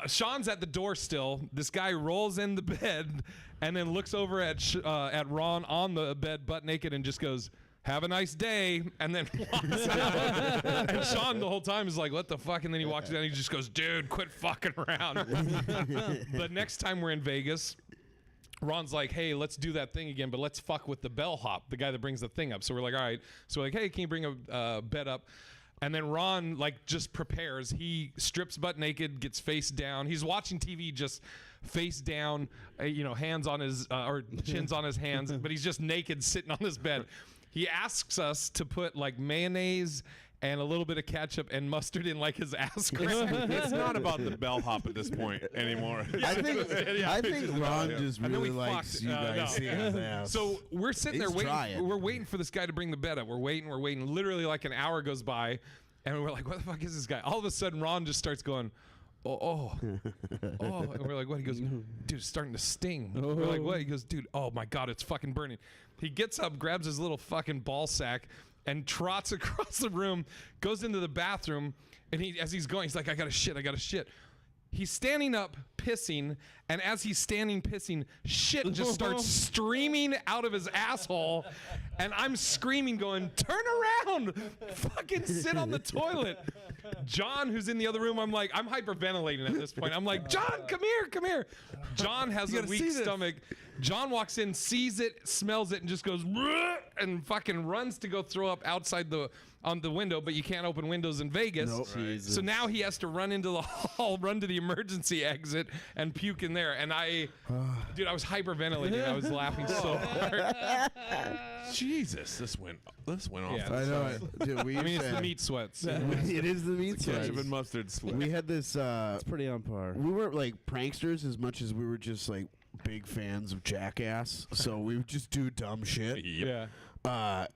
Sean's at the door still. This guy rolls in the bed and then looks over at Ron on the bed, butt naked, and just goes, have a nice day, and then walks out. And Sean the whole time is like, what the fuck? And then he walks down and he just goes, dude, quit fucking around. The next time we're in Vegas, Ron's like, hey, let's do that thing again, but let's fuck with the bellhop, the guy that brings the thing up. So we're like, all right. So we're like, hey, can you bring a bed up? And then Ron like just prepares. He strips butt naked, gets face down. He's watching TV just face down, hands on his or chins on his hands, but he's just naked sitting on this bed. He asks us to put like mayonnaise and a little bit of ketchup and mustard in like his ass crack. It's not about the bellhop at this point anymore. I think Ron just really likes you guys seeing his ass. So we're sitting there waiting. trying. We're waiting for this guy to bring the bed up. We're waiting. Literally like an hour goes by, and we're like, what the fuck is this guy? All of a sudden, Ron just starts going, oh. And we're like, what? He goes, dude, it's starting to sting. We're like, what? He goes, dude, oh my God, it's fucking burning. He gets up, grabs his little fucking ball sack, and trots across the room, goes into the bathroom, and as he's going, he's like, I gotta shit. He's standing up, pissing, and as he's standing pissing, shit just starts streaming out of his asshole, and I'm screaming, going, turn around, fucking sit on the toilet. John, who's in the other room, I'm hyperventilating at this point. I'm like, John, come here. John has a weak stomach. John walks in, sees it, smells it, and just goes, bleh! and fucking runs to go throw up outside on the window, but you can't open windows in Vegas. Nope. Right. So now he has to run into the hall, run to the emergency exit, and puke in there. And dude, I was hyperventilating. I was laughing so hard. Jesus, this went off. Yeah. I know it. Dude, I mean, it's the meat sweats. it is the meat sweats. Ketchup and mustard sweat. We had this. It's pretty on par. We weren't like pranksters as much as we were just like big fans of Jackass. So we would just do dumb shit. Yeah.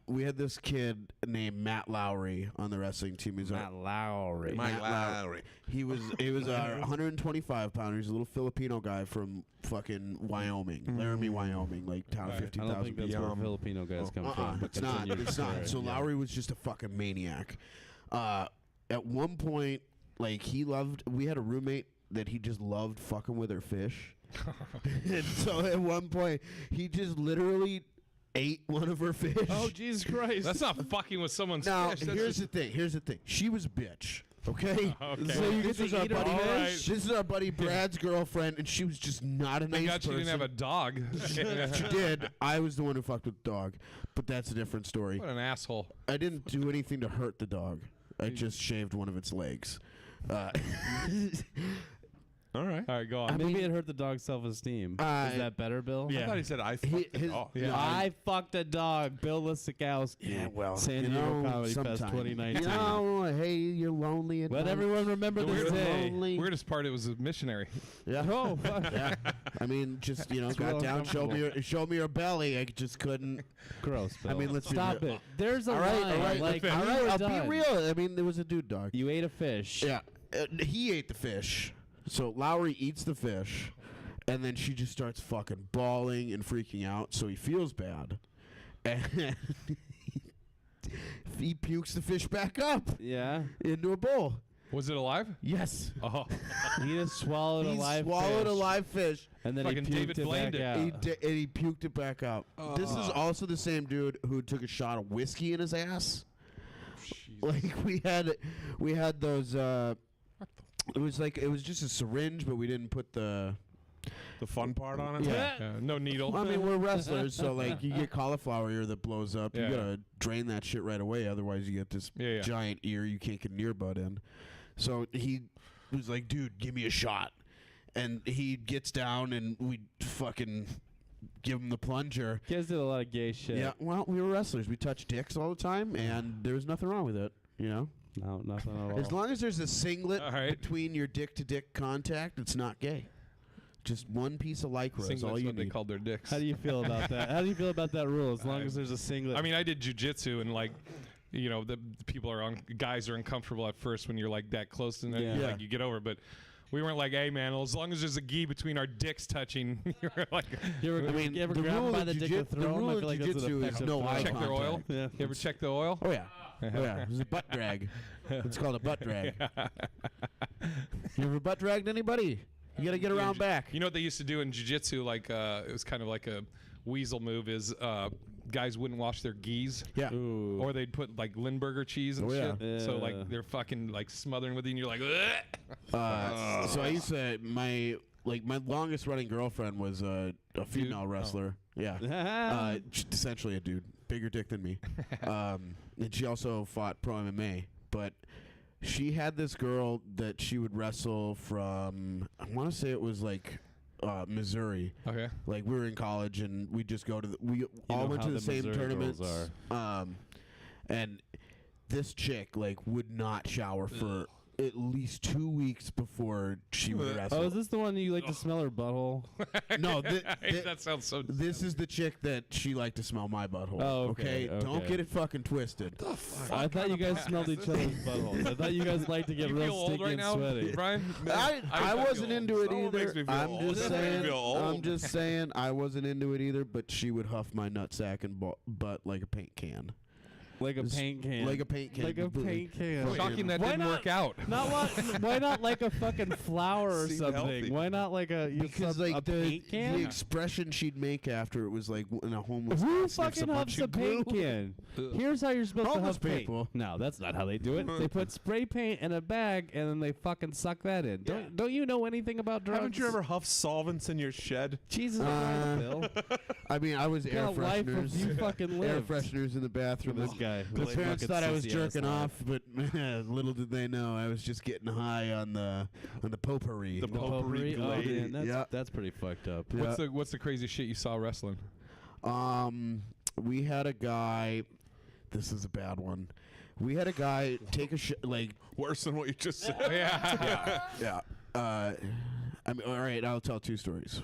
We had this kid named Matt Lowry on the wrestling team. He was Matt Lowry. Matt Lowry. He was a 125 pounder. He's a little Filipino guy from fucking Wyoming, Laramie, Wyoming, like town of I don't 50,000 think that's people. where Filipino guys come from. but It's not. continue. It's not. So Yeah. Lowry was just a fucking maniac. At one point, like we had a roommate that he just loved fucking with her fish. And so at one point, he just literally ate one of her fish. Oh, Jesus Christ. That's not fucking with someone's Now, fish. That's here's just- the thing. She was a bitch. Okay. Okay. So you This this is is our eat her buddy. fish? This is our buddy Brad's girlfriend, and she was just not a nice Thank God she person. didn't have a dog. She did. I was the one who fucked with the dog, but that's a different story. What an asshole. I didn't do anything to hurt the dog. I just shaved one of its legs. All right. All right, go on. Maybe it hurt the dog's self-esteem. Is that better, Bill? I thought he said I fucked a dog. Yeah. I fucked a dog. Bill Lisakowski. Yeah, well, San you Diego know, Comedy Fest sometime. 2019. You know, hey, you're lonely at Let night. everyone remember The this day. lonely. Weirdest part, it was a missionary. Yeah. Oh, fuck. Yeah. I mean, just It's got real down, uncomfortable. showed me her belly. I just couldn't. Gross, Bill. I mean, let's be Stop real. it. There's a All right, line. all right, Like, all when right. you were I'll done, be real. I mean, there was a dude dog. You ate a fish. Yeah. He ate the fish. So Lowry eats the fish, and then she just starts fucking bawling and freaking out. So he feels bad, and he pukes the fish back up Yeah. into a bowl. Was it alive? Yes. Oh, He just swallowed a He live swallowed fish. a live fish. And then Fucking he puked David it blamed back it. out. And he puked it back out. This is also the same dude who took a shot of whiskey in his ass. Like we had those. It was just a syringe, but we didn't put the. The fun part on it? Yeah. no needle. I mean, we're wrestlers, so like you get cauliflower ear that blows up. Yeah. You gotta drain that shit right away, otherwise you get this Yeah. giant ear you can't get an earbud in. So he was like, "Dude, give me a shot," and he gets down and we fucking give him the plunger. You guys did a lot of gay shit. Yeah, well, we were wrestlers. We touched dicks all the time, and there was nothing wrong with it. You know, No, nothing at all. as long as there's a singlet All right. between your dick to dick contact, it's not gay. Just one piece of lycra is Singlet's all you what they need. called their dicks. How do you feel about that? How do you feel about that rule? As long as there's a singlet. I mean, I did jujitsu, and like, you know, the people guys are uncomfortable at first when you're like that close, and then Yeah. like you get over. But we weren't like, hey man, as long as there's a gi between our dicks touching, you're like, you ever, I mean, you ever the grab rule them by of the dick jiu- and the throw them? rule I of feel like that's an jiu-jitsu is effective no throw. eye check their oil. contact. Yeah. You ever check the oil? Oh yeah, oh yeah. It's a butt drag. It's called a butt drag. You ever butt dragged anybody? You gotta get around back. You know what they used to do in jiu-jitsu? Like, it was kind of like a weasel move. Is guys wouldn't wash their gis. Yeah. Ooh. Or they'd put like Lindbergher cheese and Oh, yeah. shit. So Yeah. like they're fucking like smothering with you, and you're like, ugh. So I used to my longest running girlfriend was a female wrestler. Yeah. Essentially a dude, bigger dick than me. And she also fought pro MMA, but she had this girl that she would wrestle from, I want to say it was like Missouri. Okay. Like we were in college and we just go to we all know went how to the the same Missouri tournaments. girls And this chick like would not shower for at least 2 weeks before she would wrestle. Oh, is this the one you like to smell her butthole? No, That sounds so. this is the chick that she liked to smell my butthole. Oh, okay, Don't okay. get it fucking twisted. I thought you guys smelled each other's buttholes. I thought you guys liked to get You real feel old sticky right and now, sweaty. Brian? I wasn't into it Someone makes either. me feel I'm old. just That makes me saying. feel old. I'm just saying. I wasn't into it either. But she would huff my nutsack and butt like a paint can. Like a paint can. Like a paint can. Like a paint can. Shocking that didn't work out. Why not like a fucking flower or Seemed something? healthy. Why not like a Because like a paint can? the expression she'd make after it was like in a homeless. Who guy sniffs fucking huffs a glue. paint can? Here's how you're supposed to Homeless huff paint. people. No, that's not how they do it. They put spray paint in a bag and then they fucking suck that in. Don't you know anything about drugs? Haven't you ever huffed solvents in your shed? Jesus, Bill. I mean, I was air What kind of life have you fresheners. fucking Air lived? fresheners in the bathroom. This guy. My This parents fucking thought I was sissy-ass jerking life. off, but little did they know I was just getting high on the potpourri. The The potpourri potpourri? Oh, glade. man, that's pretty fucked up. Yeah. What's the crazy shit you saw wrestling? We had a guy. This is a bad one. We had a guy take a like. Worse than what you just said. Yeah. I mean, all right. I'll tell two stories.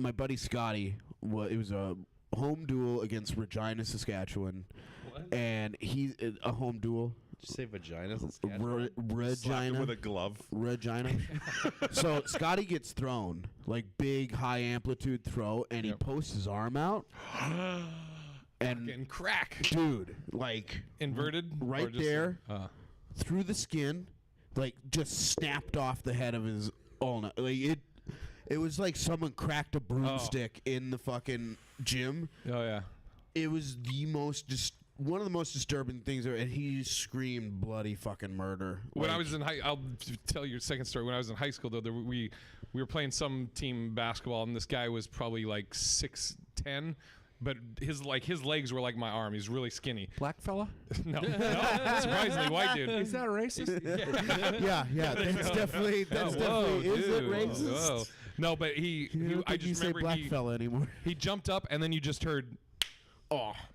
My buddy Scotty. It was a home duel against Regina, Saskatchewan, and he's a home duel. Did you say vaginas? Slap him Regina. with a glove. Regina. So Scotty gets thrown, like big high amplitude throw, and he posts his arm out. And Fucking crack. dude, like Inverted? right Or just there, through the skin, like just snapped off the head of his ulna. Like it was like someone cracked a broomstick in the fucking gym. Oh, yeah. It was one of the most disturbing things ever, and he screamed bloody fucking murder. When I was in I'll tell you a second story. When I was in high school, though, we were playing some team basketball, and this guy was probably like 6'10", but his legs were like my arm. He's really skinny. Black fella? No, surprisingly white dude. Is that racist? yeah, that's definitely is it racist? Whoa. No, but I don't I think you just say remember black fella anymore. he jumped up, and then you just heard,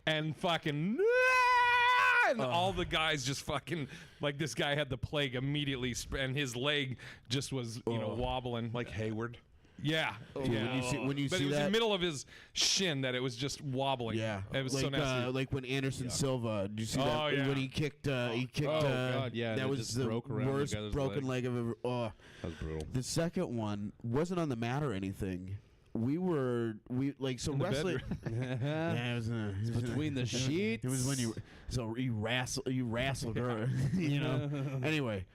and fucking, and all the guys just fucking, like this guy had the plague immediately, and his leg just was, wobbling. Like Hayward? Yeah. Yeah. When you But see it was in that, the middle of his shin that it was just wobbling. yeah, It was like, so nasty. like when Anderson Silva, did you see Oh, that? yeah. When he kicked, God, yeah, and that it was just the broke around the worst guy's broken leg I've ever. Oh, That was brutal. the second one wasn't on the mat or anything. We like so In the wrestling. bedroom. Yeah, it was Between the sheets. It was when you wrestled her, you know. Anyway,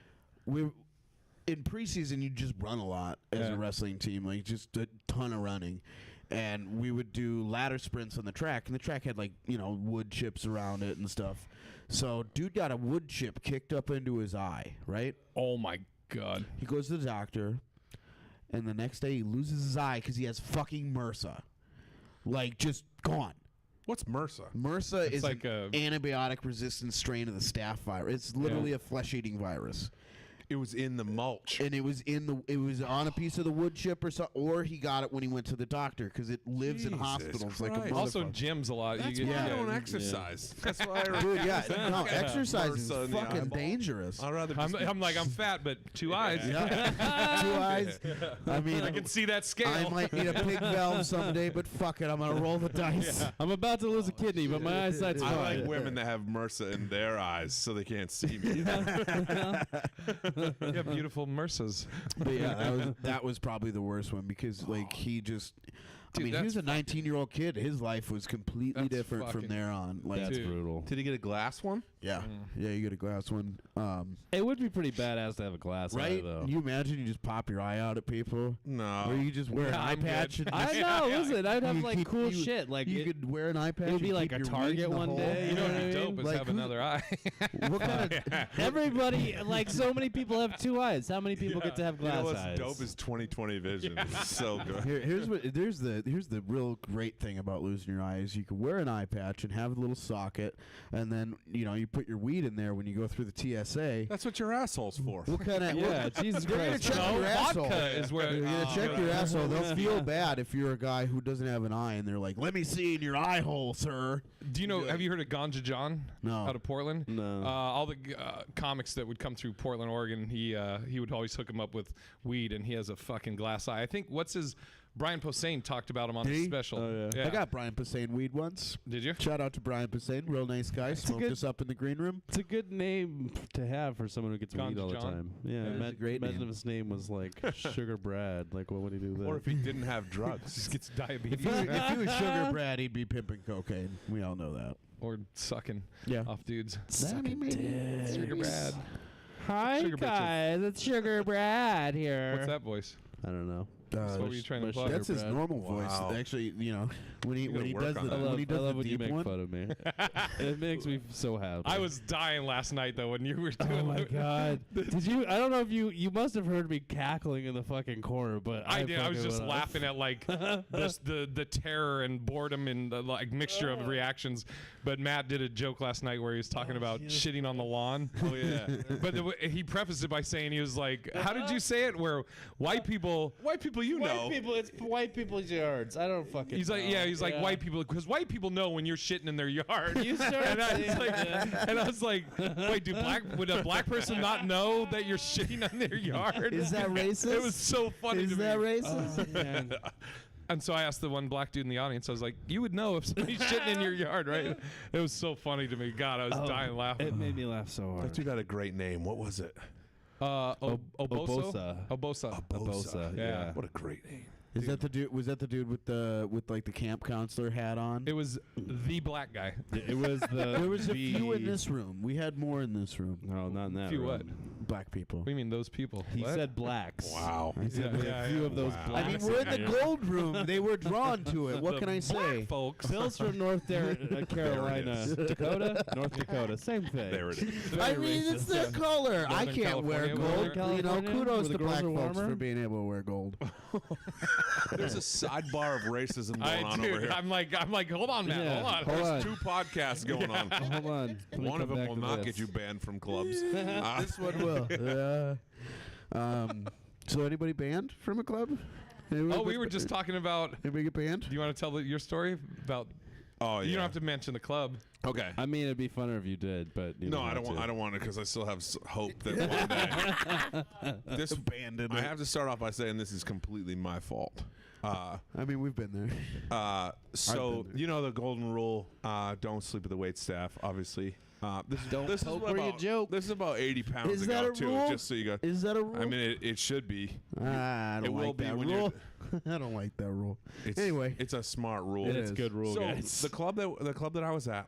in preseason you just run a lot as a wrestling team, like just a ton of running, and we would do ladder sprints on the track, and the track had like wood chips around it and stuff. So dude got a wood chip kicked up into his eye, right? Oh my God. He goes to the doctor, and the next day he loses his eye because he has fucking MRSA, like just gone. What's MRSA? MRSA is like an antibiotic-resistant strain of the staph virus. It's literally a flesh-eating virus. It was in the mulch. And it was on a piece of the wood chip or he got it when he went to the doctor because it lives in Jesus hospitals like a Christ. motherfucker. Also gyms a lot. That's You why get- I don't yeah. exercise. That's why I Dude, yeah, no, exercise is MRSA in the fucking eyeball. dangerous. I'd rather I'm just like, I'm fat, but 2 eyes. Yeah. 2 eyes. I mean, I can see that scale. I might need a pig valve someday, but fuck it, I'm gonna roll the dice. I'm about to lose a kidney, but my eyesight's I fine. like women that have MRSA in their eyes so they can't see me. You have beautiful MRSAs. But yeah, that was probably the worst one because like he just. Dude, he was a 19-year-old kid. His life was completely That's different from fucking- there on. Like, That's Dude. brutal. Did he get a glass one? yeah, yeah, you get a glass one. It would be pretty badass to have a glass eye, Right? though. You imagine you just pop your eye out at people, No. or you just wear an Yeah, eye I'm patch. good. And I know. Listen, I'd have You like keep- cool you- shit. Like you it, could wear an eye patch. it would be and like keep a your Target wig in the one hole. day, You know what what'd I be mean? dope is Like, have who- another eye. What kind of? everybody, like so many people have 2 eyes. How many people get to have You glass know what's eyes? dope is 20/20 vision. It's so good. Here's the real great thing about losing your eye is you can wear an eye patch and have a little socket, and then you put your weed in there when you go through the TSA. That's what your asshole's for. What kind of? Yeah, Jesus They're gonna Christ. check No, your asshole. vodka is where- They're gonna Oh, check yeah. your asshole. They'll feel bad if you're a guy who doesn't have an eye, and they're like, "Let me see in your eye hole, sir." Do you know? Have you heard of Ganja John? No. Out of Portland. No. All the comics that would come through Portland, Oregon, he would always hook him up with weed, and he has a fucking glass eye. I think what's his Brian Posehn talked about him on Did the he? special. Oh, yeah. I got Brian Posehn weed once. Did you? Shout out to Brian Posehn, real nice guy. Smoked good- us up in the green room. It's a good name to have for someone who gets Gone weed to all the John? time. Yeah, That is a great imagine name. if his name was like Sugar Brad. Like, what would he do then? Or if he didn't have drugs. Just gets diabetes. If he was Sugar Brad, he'd be pimping cocaine. We all know that. Or sucking Yeah. off dudes. Sucking dick. Sugar Brad. Hi Sugar bitches. guys, it's Sugar Brad here. What's that voice? I don't know. What were you trying to my plug? sugar That's his Brad. normal Wow. voice. Actually, you know, when he gotta work does on the that. when he does I love the when you deep make one. fun of me. It makes me so happy. I was dying last night though when you were doing Oh my god! Did you? I don't know if you must have heard me cackling in the fucking corner, but I did. I was fucking just went off. laughing at like the terror and boredom and the like mixture of reactions. But Matt did a joke last night where he was talking about shitting on the lawn. Oh yeah. But he prefaced it by saying he was like, "How did you say it?" Where white people. White people, you know. White people, it's white people's yards. I don't fucking. He's like, know. yeah, he's like white people because white people know when you're shitting in their yard. You started and I was like, wait, would a black person not know that you're shitting on their yard? Is that racist? It was so funny Is to that me. racist? Man. And so I asked the one black dude in the audience, I was like, you would know if somebody's shitting in your yard, right? It was so funny to me. God, I was dying laughing. It made me laugh so hard. That dude had a great name. What was it? Oboso? Obosa. Obosa. Obosa, yeah. What a great name. Is that the dude? Was that the dude with like the camp counselor hat on? It was the black guy. It was the. There was a few in this room. We had more in this room. No, not in that. Few room. what? Black people. What do you mean those people? He What? said blacks. Wow. I said we had Yeah, A few of those Wow. blacks. I mean, we're in the here. gold room. They were drawn to it. What The can I say? black folks. Bill's from North Carolina, Dakota, North Dakota, same thing. There it is. I mean, it's their color. I Northern can't wear California, gold. You know, California, kudos where the to girls black are folks warmer. for being able to wear gold. There's a sidebar of racism going on over Dude, here. I'm like, hold on, man, Yeah. hold on. Hold on. Two podcasts going on. Hold on. Let me One of come them back will to not this. get you banned from clubs. This one will. So anybody banned from a club? Oh, we were just talking about. Anybody get banned? Do you want to tell your story about? Oh, yeah. You don't have to mention the club. Okay. I mean, it'd be funner if you did, but you No, I don't want. I don't want it because I still have hope that one day. This Abandoned. I have to start off by saying this is completely my fault. I mean, we've been there. So been there. you know the golden rule: don't sleep with the wait staff. Obviously, this poke is where you about, joke. This is about 80 pounds Is ago that a too. rule? Just so you go. Is that a rule? I mean, it should be. I don't it will like be that when rule. I don't like that rule. It's, it's a smart rule. It It's is. good rule, So guys. the club that I was at,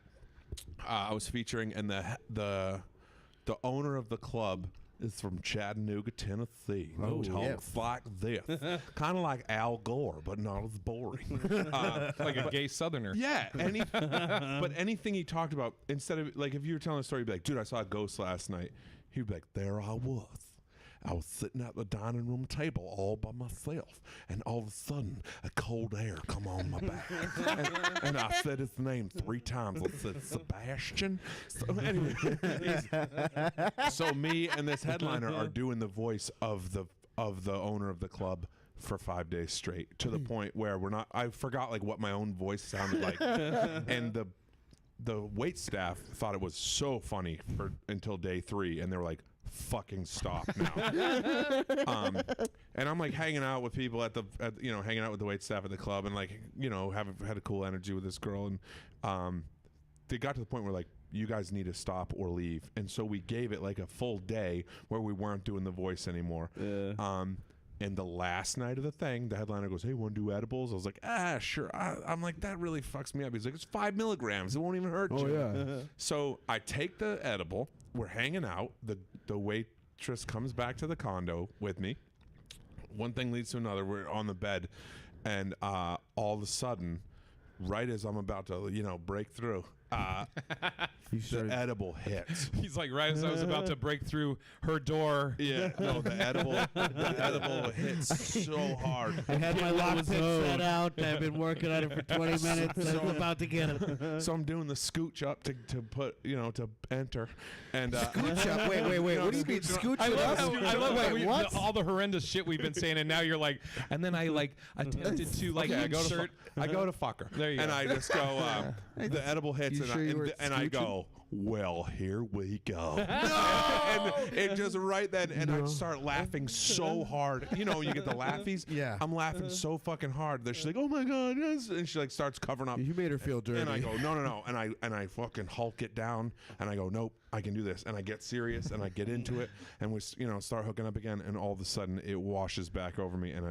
I was featuring, and the owner of the club is from Chattanooga, Tennessee. Oh, Talks like this, kind of like Al Gore, but not as boring. Like a gay Southerner. Yeah, but anything he talked about, instead of like if you were telling a story, he'd be like, "Dude, I saw a ghost last night." He'd be like, "There I was. I was sitting at the dining room table all by myself, and all of a sudden, a cold air come on my back, and I said his name 3 times. I said Sebastian. So anyway, so me and this headliner are doing the voice of the owner of the club for 5 days straight, to the point where I forgot like what my own voice sounded like, and the wait staff thought it was so funny until day 3, and they were like, fucking stop now. And I'm like hanging out with people hanging out with the wait staff at the club, and like, had a cool energy with this girl, and they got to the point where like, you guys need to stop or leave. And so we gave it like a full day where we weren't doing the voice anymore. And the last night of the thing, the headliner goes, "Hey, want to do edibles?" I was like, sure. I'm like, that really fucks me up. He's like, "It's 5 milligrams. It won't even hurt you." Yeah. So I take the edible. We're hanging out. The waitress comes back to the condo with me. One thing leads to another. We're on the bed, and all of a sudden, right as I'm about to, break through, the edible hits. He's like, right as I was about to break through her door. Yeah, no, the edible hits so hard. I had my lockpick set out. I've been working on it for 20 minutes. And I'm about to get it. So I'm doing the scooch up to put, to enter. And Scooch up. Wait. What do you mean scooch I it love up? how, I love how Wait, what? all the horrendous shit we've been saying, and now you're like, and then I like attempted to like I go insert. to fuck her. There you and go. I just go, the edible hits, You and, sure you weren't I go, go, well, here we go. No! and just right then, and I'd start laughing so hard. You know, you get the laughies. Yeah. I'm laughing so fucking hard that she's like, oh my God, yes. And she like starts covering up. You made her feel dirty. And I go, no. And I fucking Hulk it down. And I go, nope, I can do this. And I get serious and I get into it. And we, start hooking up again. And all of a sudden it washes back over me. And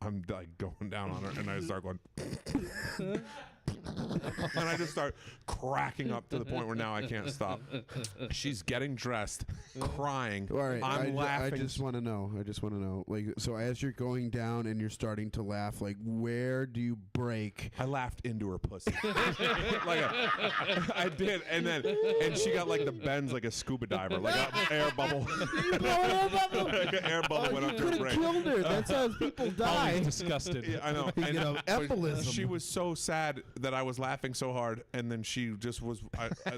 I'm like going down on her. And I start going. And I just start cracking up to the point where now I can't stop. She's getting dressed, crying. All right, I'm laughing. I just want to know. Like, so as you're going down and you're starting to laugh, like, where do you break? I laughed into her pussy. I did, and she got like the bends like a scuba diver, like an air bubble. Like an air bubble went up to her brain. Killed her. That's how people die. Disgusted. Yeah, I know. You know, embolism. She was so sad that I was laughing so hard, and then she just was.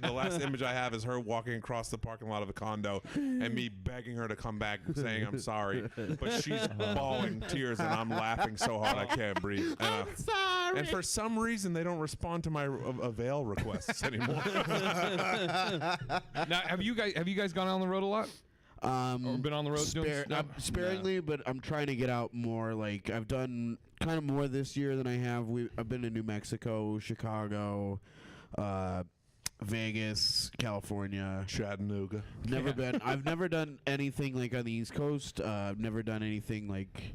The last image I have is her walking across the parking lot of the condo, and me begging her to come back, saying I'm sorry, but she's bawling tears, and I'm laughing so hard I can't breathe. And, I'm sorry. And for some reason, they don't respond to my avail requests anymore. Now, have you guys gone on the road a lot? Or been on the road doing stuff? Sparingly, but I'm trying to get out more. Like, I've done kind of more this year than I have. I've been to New Mexico, Chicago, Vegas, California, Chattanooga. I've never done anything like on the East Coast. I've never done anything like.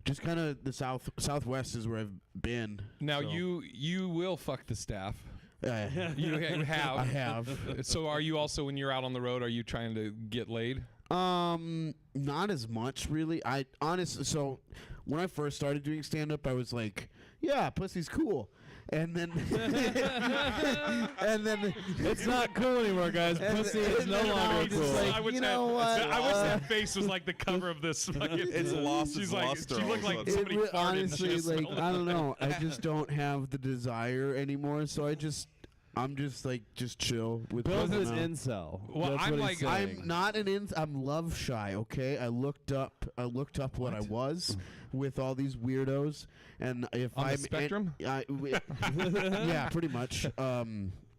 Just kind of the Southwest is where I've been. Now so. you will fuck the staff. You have. I have. So are you also, when you're out on the road, are you trying to get laid? Not as much really. So when I first started doing stand up, I was like, yeah, pussy's cool. And then it's not cool anymore, guys. Pussy is no longer cool. Like, I wish that face was like the cover of this. It's lost its luster. She looked like Also. somebody farted. Honestly, like, I don't know. I just don't have the desire anymore. So I'm just chill with Bill's pussy an now. incel. Well, That's I'm what like- he's saying. I'm not an I'm love shy, okay? I looked up what I was with all these weirdos, and if On the I'm spectrum? yeah, pretty much.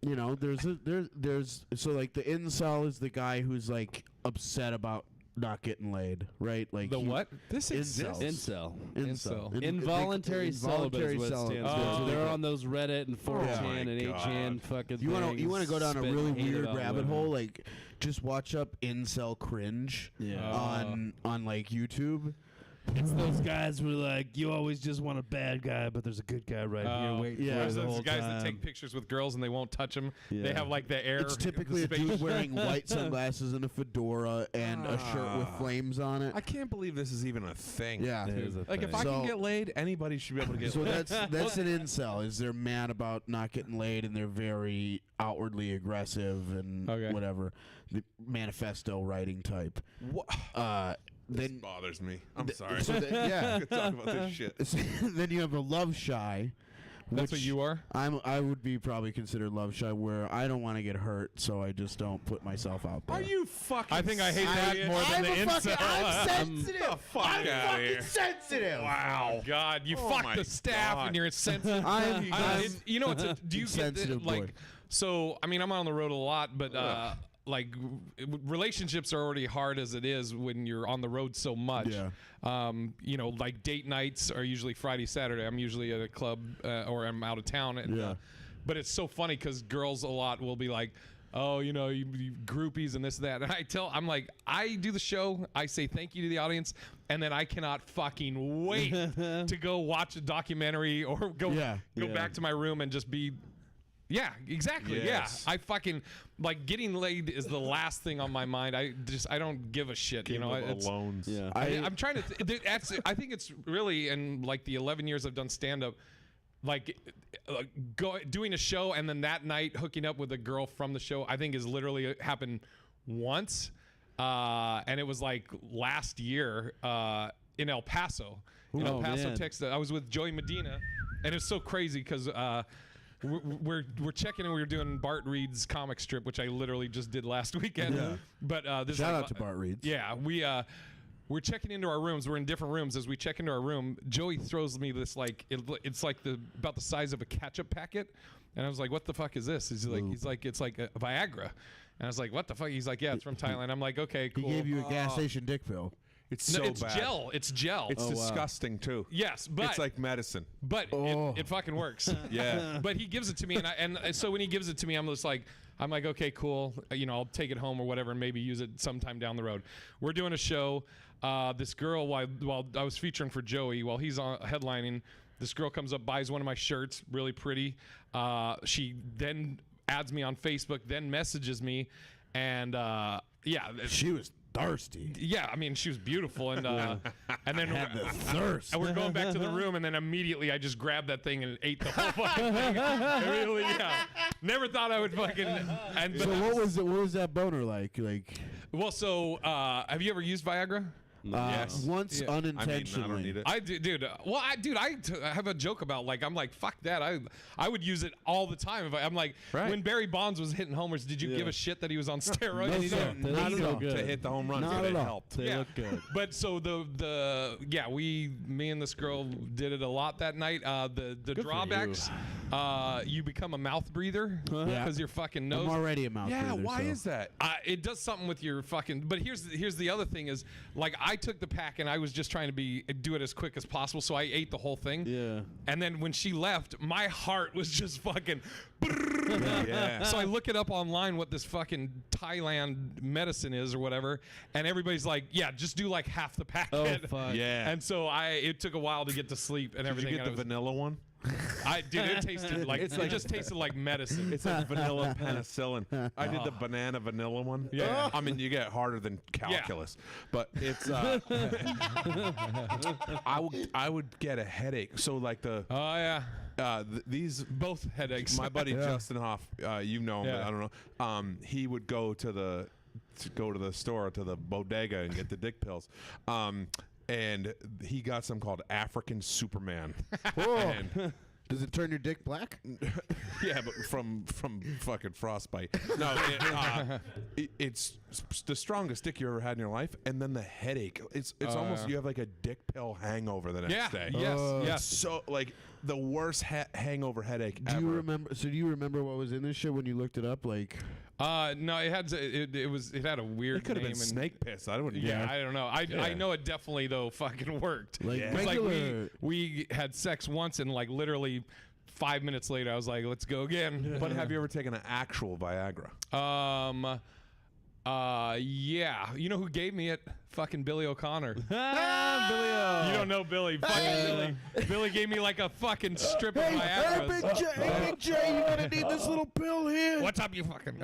There's so like the incel is the guy who's like upset about not getting laid, right? Like The what? This Incels. Incel. Incel. Involuntary celibate is what it stands for. So they're okay. on those Reddit and 4chan my and 8chan fucking You want to go down a spitting really hate weird about rabbit women. hole? Like, just watch up incel cringe on like YouTube. It's those guys who are like, you always just want a bad guy, but there's a good guy right here waiting yeah. for you There's the those whole guys time. that take pictures with girls and they won't touch them. They Yeah. have like the air. It's typically a dude wearing white sunglasses and a fedora and a shirt with flames on it. I can't believe this is even a thing. Yeah. It is a Like, if thing. I So- can get laid, anybody should be able to get So laid. that's an incel. Is they're mad about not getting laid and they're very outwardly aggressive and Okay. whatever, the manifesto writing type. This Then bothers me. I'm sorry. so yeah. I could talk about this shit. Then you have a love shy. That's what you are? I would be probably considered love shy, where I don't want to get hurt, so I just don't put myself out there. Are you fucking I think I hate that serious? more than the incel. I'm sensitive. Get the fuck out of here. Sensitive. Wow. God, you Oh fuck my the staff God. and you're insensitive. I'm You know, do you get sensitive boy. like? So I mean, I'm on the road a lot, but like relationships are already hard as it is when you're on the road so much. Yeah. Like date nights are usually Friday, Saturday. I'm usually at a club or I'm out of town. And, Yeah. but it's so funny because girls a lot will be like, oh, you groupies and this and that. And I'm like, I do the show. I say thank you to the audience. And then I cannot fucking wait to go watch a documentary or go back to my room and just be. Yeah, exactly. Yes. Yeah, I fucking like getting laid is the last thing on my mind. I don't give a shit. Game of It's, Alones. Yeah. I'm trying to. I think it's really in like the 11 years I've done stand up, like doing a show and then that night hooking up with a girl from the show. I think has literally happened once, and it was like last year in El Paso, man. Texas. I was with Joey Medina, and it's so crazy because. We're checking and we were doing Bart Reed's comic strip, which I literally just did last weekend. Yeah. But this Shout like, out to Bart Reeds. Yeah, we're checking into our rooms. We're in different rooms. As we check into our room, Joey throws me this like it's like about the size of a ketchup packet, and I was like, "What the fuck is this?" He's like, "It's like a Viagra," and I was like, "What the fuck?" He's like, "Yeah, it's from Thailand." I'm like, "Okay, cool." He gave you a gas station dick pill. It's so it's bad. gel. It's gel. It's disgusting too. Yes, but it's like medicine. But it fucking works. Yeah. But he gives it to me, and so when he gives it to me, I'm like, okay, cool. I'll take it home or whatever, and maybe use it sometime down the road. We're doing a show. This girl, while I was featuring for Joey, while he's on headlining, this girl comes up, buys one of my shirts, really pretty. She then adds me on Facebook, then messages me, and She was thirsty. yeah, I mean, she was beautiful, and then Had the thirst. and we're going back to the room, and then immediately I just grabbed that thing and ate the whole fucking thing. Really, yeah. Never thought I would fucking. And So what was that boner like? well, so have you ever used Viagra? Yes. Once Yeah. unintentionally. I don't need it. I do, dude. Well, I have a joke about like I'm like fuck that. I would use it all the time. If I'm like Right. when Barry Bonds was hitting homers, did you give a shit that he was on steroids? No, They sir. look Not at all. good. To hit the home run, Not but at it all. helped. They Yeah. look good. But so me and this girl did it a lot that night. The for drawbacks, you become a mouth breather Yeah. because your fucking nose. I'm already a mouth Yeah, breather, why so. is that? It does something with your fucking. But here's the other thing is like I took the pack and I was just trying to do it as quick as possible, so I ate the whole thing. Yeah. And then when she left, my heart was just fucking. Yeah. So I look it up online what this fucking Thailand medicine is or whatever, and everybody's like, yeah, just do like half the packet. Oh, fuck. Yeah. And so it took a while to get to sleep and Did everything. you get the and vanilla one? dude, it tasted like it just tasted like medicine. It's like vanilla penicillin. I did the banana vanilla one. Yeah. I mean, you get harder than calculus, but it's. I would get a headache. So like Oh yeah, these both headaches. my buddy Justin Hoff, you know him, Yeah. but I don't know. He would go to the store, to the bodega, and get the dick pills. And he got some called African Superman. And Does it turn your dick black? yeah, but from fucking frostbite. No, it's the strongest dick you ever had in your life, and then the headache. It's almost you have like a dick pill hangover the next day. Yes. So like the worst hangover headache Do ever. you remember? So do you remember what was in this shit when you looked it up? Like, No, it had a weird. It could have name been and- snake piss. I wouldn't. Yeah, care. I don't know. I know it definitely though fucking worked. Like It's like regular. we had sex once and like literally 5 minutes later I was like, let's go again. But have you ever taken an actual Viagra? Yeah. You know who gave me it? Fucking Billy O'Connor. Billy O. You don't know Billy. Fucking Billy. Billy gave me like a fucking strip of Viagra. Big J, you're gonna need this little pill here. What's up, you fucking?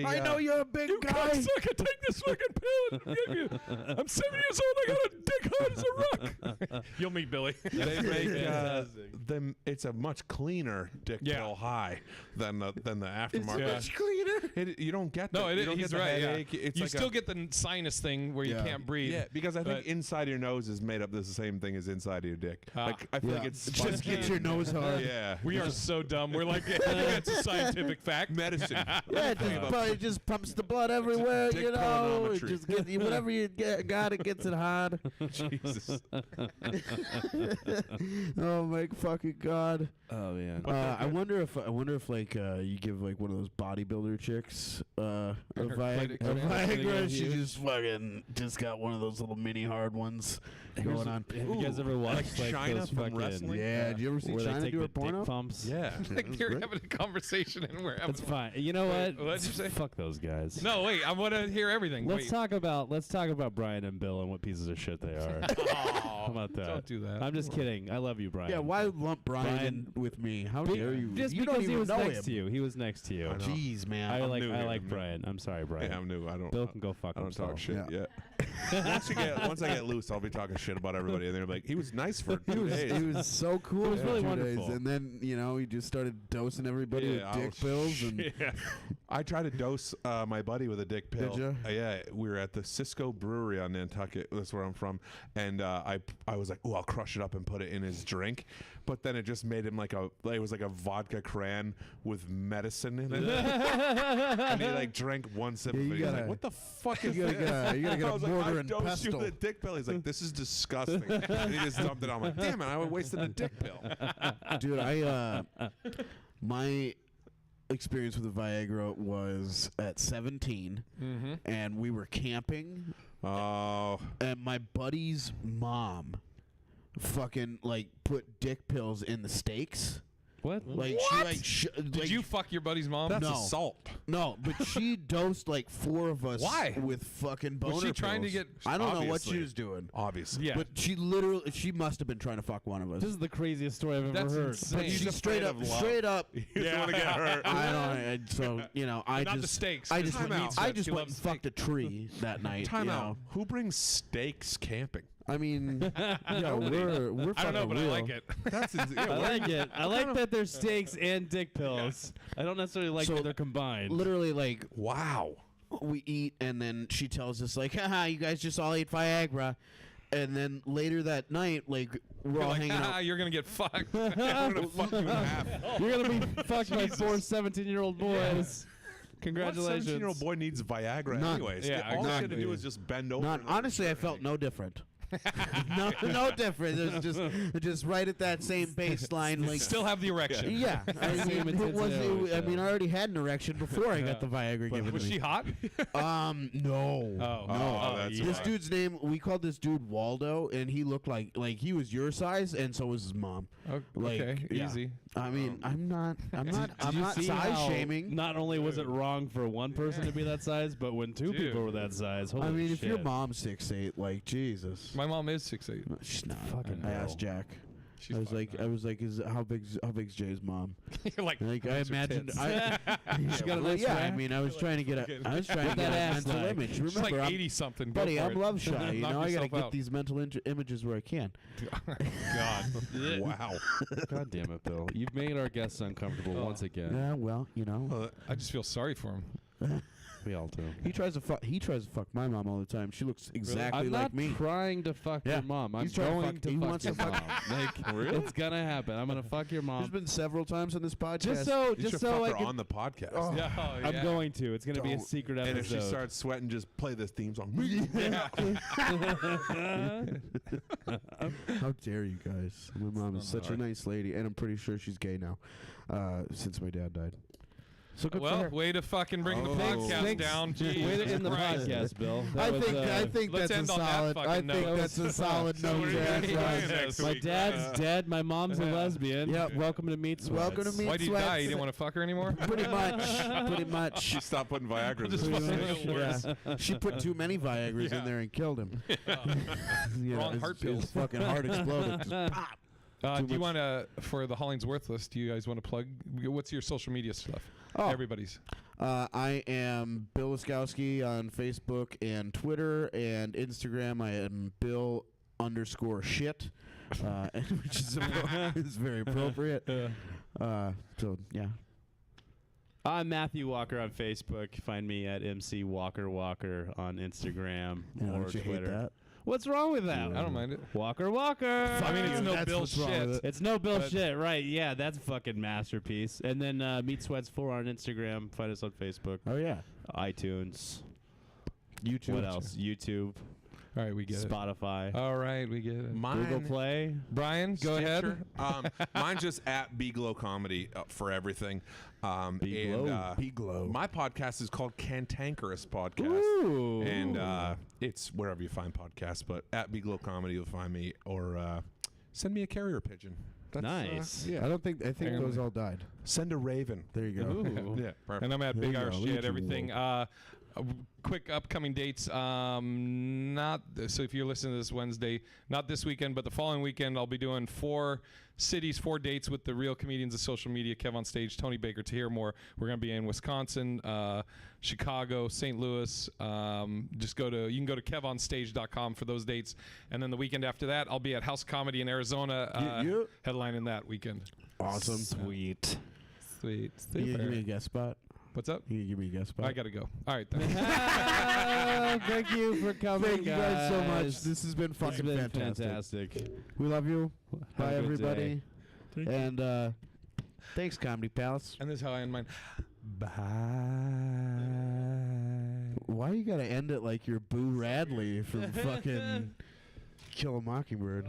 I know you're a big guy. Cocksucker, take this fucking pill and give you. I'm 7 years old. I got a dick hard as a rock. You'll meet Billy. They make them. It's a much cleaner dick pill high than the aftermarket. Yeah. Much cleaner. You don't get No, you don't he's get the right. Yeah. headache. It's You like still get the sinus thing where you Yeah. can't breathe. yeah, because I think but- inside of your nose is made up the same thing as inside of your dick. Like I feel like it's just spongy. get your nose hard. Yeah, We are so dumb. We're like, I think that's a scientific fact. medicine. Yeah, it just pumps the blood everywhere, dick you know. It pilometry. just gets whatever you got, it gets it hard. Jesus. Oh my fucking god! Oh man. I wonder if like you give like one of those bodybuilder chicks a Played it Viagra, she just got one of those little mini hard ones going on. Have you guys ever watched like China those from fucking wrestling? Yeah, did you ever see where China they take do the a porno? dick pumps? Yeah. Like they're having a conversation and we're having. That's fine. You know what? What'd you say? Fuck those guys. No, wait. I want to hear everything. Let's Wait. talk about Brian and Bill and what pieces of shit they are. How about that? Don't do that. I'm just kidding. I love you, Brian. Yeah, why lump Brian with me? How dare you? Just You because don't he even was know next him. to you. He was next to you. I know. Jeez, man. I I'm like new here. I'm new. Brian. I'm sorry, Brian. Yeah, I'm new. I don't. Bill can go fuck I don't himself. talk shit Yeah. yet. Once I get loose, I'll be talking shit about everybody, and they're like, "He was nice for 2 days." He was so cool. It was for really 2 wonderful. days, and then he just started dosing everybody Yeah, with dick pills. And Yeah. I tried to dose my buddy with a dick pill. Did you? Yeah, we were at the Cisco Brewery on Nantucket. That's where I'm from. And I was like, oh, I'll crush it up and put it in his drink. But then it just made him it was like a vodka cran with medicine in it. And he like drank one sip of it. He's like, what the fuck is this? You gotta get I a was mortar like, I and dosed you pestle. with a dick pill. He's like, this is disgusting. And he just dumped it on. I'm like, damn it, I wasted a dick pill. Dude, my experience with the Viagra was at 17, and we were camping. Oh. And my buddy's mom fucking like put dick pills in the steaks. What? Like What? she Did you fuck your buddy's mom? That's No. assault. No, but she dosed like 4 of us. Why? With fucking boner Was she trying to pills. get- I don't know what Obviously. she was doing. Obviously. Yeah. But she must have been trying to fuck one of us. This is the craziest story I've ever That's heard. insane. But He's she just straight afraid up, of love. straight up. He doesn't want to get hurt. I Not the just steaks. I just Time went, out. I just She went and loves fucked a tree that night. Time you out. know? Who brings steaks camping? I mean, yeah, we're I don't know, fucking but real. I like it. That's I like it. I like that there's steaks and dick pills. I don't necessarily like So, that they're combined. Literally, like wow. we eat, and then she tells us like, haha, you guys just all ate Viagra. And then later that night, like we're You're all like, hanging "Ah, out. you're gonna get fucked. I'm gonna fuck you in half. You're gonna be fucked by 4 17-year-old boys. Congratulations. What 17-year-old boy needs Viagra None. anyways? Yeah, All exactly. she had to do is just bend over. Not and honestly, I shirt felt hang. no different. no different. It was just right at that same baseline. Like Still have the erection. yeah, I Same mean, intensity, I mean, I already had an erection before I got the Viagra given Was to she me. hot? No. Oh, Oh, that's yeah. This why. dude's name, we called this dude Waldo, and he looked like he was your size, and so was his mom. Like, Okay, yeah. easy. I mean, I'm not Did you see size how shaming. Not only was it wrong for one person to be that size, but when 2 people were that size, holy I mean, if your shit. mom's 6'8", like Jesus. My mom is 6'8". No, she's not. Fucking I asked hell. Jack. She's I was fine, like, how big's Jay's mom? You're like, Like I "Those are imagined. tits." She got a Well, nice yeah, I rack? mean, I was trying to get a that ass mental like. image. She's Remember, like I'm, 80-something. buddy, I'm love shy. You Knock know, I gotta yourself get out. these mental images where I can. God. Wow. God damn it, Bill. You've made our guests uncomfortable once again. Yeah, well, you know, I just feel sorry for him. We all do. he tries to fuck my mom all the time. She looks exactly I'm like not me. trying to fuck Yeah. your mom. I'm He's trying to going fuck- to he fuck wants your to mom. fuck- Like, Really? it's gonna happen. I'm gonna fuck your There's mom. been several times on this podcast. Just so, You just should so fuck I her can. on the podcast. Oh. Yeah, I'm going to. It's gonna be a Don't. secret And episode. if she starts sweating, just play this theme song. How dare you guys? My mom is such a nice lady, and I'm pretty sure she's gay now, since my dad died. So good for Well, her. way to fucking bring the podcast Thanks. down. Way to end the Christ. podcast, Bill. I That was, think let's that's a end on that solid. fucking I think note. that's a solid So note. what are you to gonna end be on. doing next My week? dad's dead. My mom's a lesbian. Yep. Welcome to Meat Sweats. Welcome to Meat Why did he die? Sweats. He didn't want to fuck her anymore? Pretty much. She stopped putting Viagra. Just in fucking her make it worse. Yeah. She put too many Viagras Yeah. in there and killed him. Yeah, Wrong his- heart his pills. fucking heart exploded. Just pop. Do you want to, for the Hollingsworthless, do you guys want to plug? What's your social media stuff? Oh. Everybody's. I am Bill Wiskowski on Facebook and Twitter and Instagram. I am Bill_shit, which is very appropriate. So yeah. I'm Matthew Walker on Facebook. Find me at MC Walker on Instagram Yeah, or don't you hate Twitter. that? What's wrong with that? I don't mind it. Walker. I mean, it's no That's Bill what's wrong with shit. it. It's no Bill But- shit, right? Yeah, that's a fucking masterpiece. And then Meat Sweats 4 on Instagram. Find us on Facebook, Oh yeah. iTunes. YouTube. What else? YouTube, All right, we get it. Spotify, All right, we get it. Google Play. Brian, go Stitcher. ahead. Mine's just at Biglow Comedy for everything. Biglow. My podcast is called Cantankerous Podcast. Ooh. And it's wherever you find podcasts, but at Biglow Comedy you'll find me, or send me a carrier pigeon. That's, Nice. yeah. I think those all died. Send a raven. There you go. Ooh. Yeah. Perfect. And I'm at There Big you Irish go. Jay Look at at you, everything. Quick upcoming dates. Not so if you're listening to this Wednesday, not this weekend, but the following weekend, I'll be doing 4 cities, 4 dates with the real comedians of social media. Kev on Stage, Tony Baker. To hear more, we're going to be in Wisconsin, Chicago, St. Louis. You can go to kevonstage.com for those dates. And then the weekend after that, I'll be at House Comedy in Arizona, Yeah. headlining that weekend. Awesome. Sweet. Sweet. You give me a guest spot. What's up? You can give me a guest spot. I got to go. All right. Then. Thank you for coming, Thank you guys so much. This has been fucking fantastic. We love you. Have Bye, a good everybody. day. And thanks, Comedy Palace. And this is how I end mine. Bye. Why you gotta end it like you're Boo Radley from fucking Kill a Mockingbird?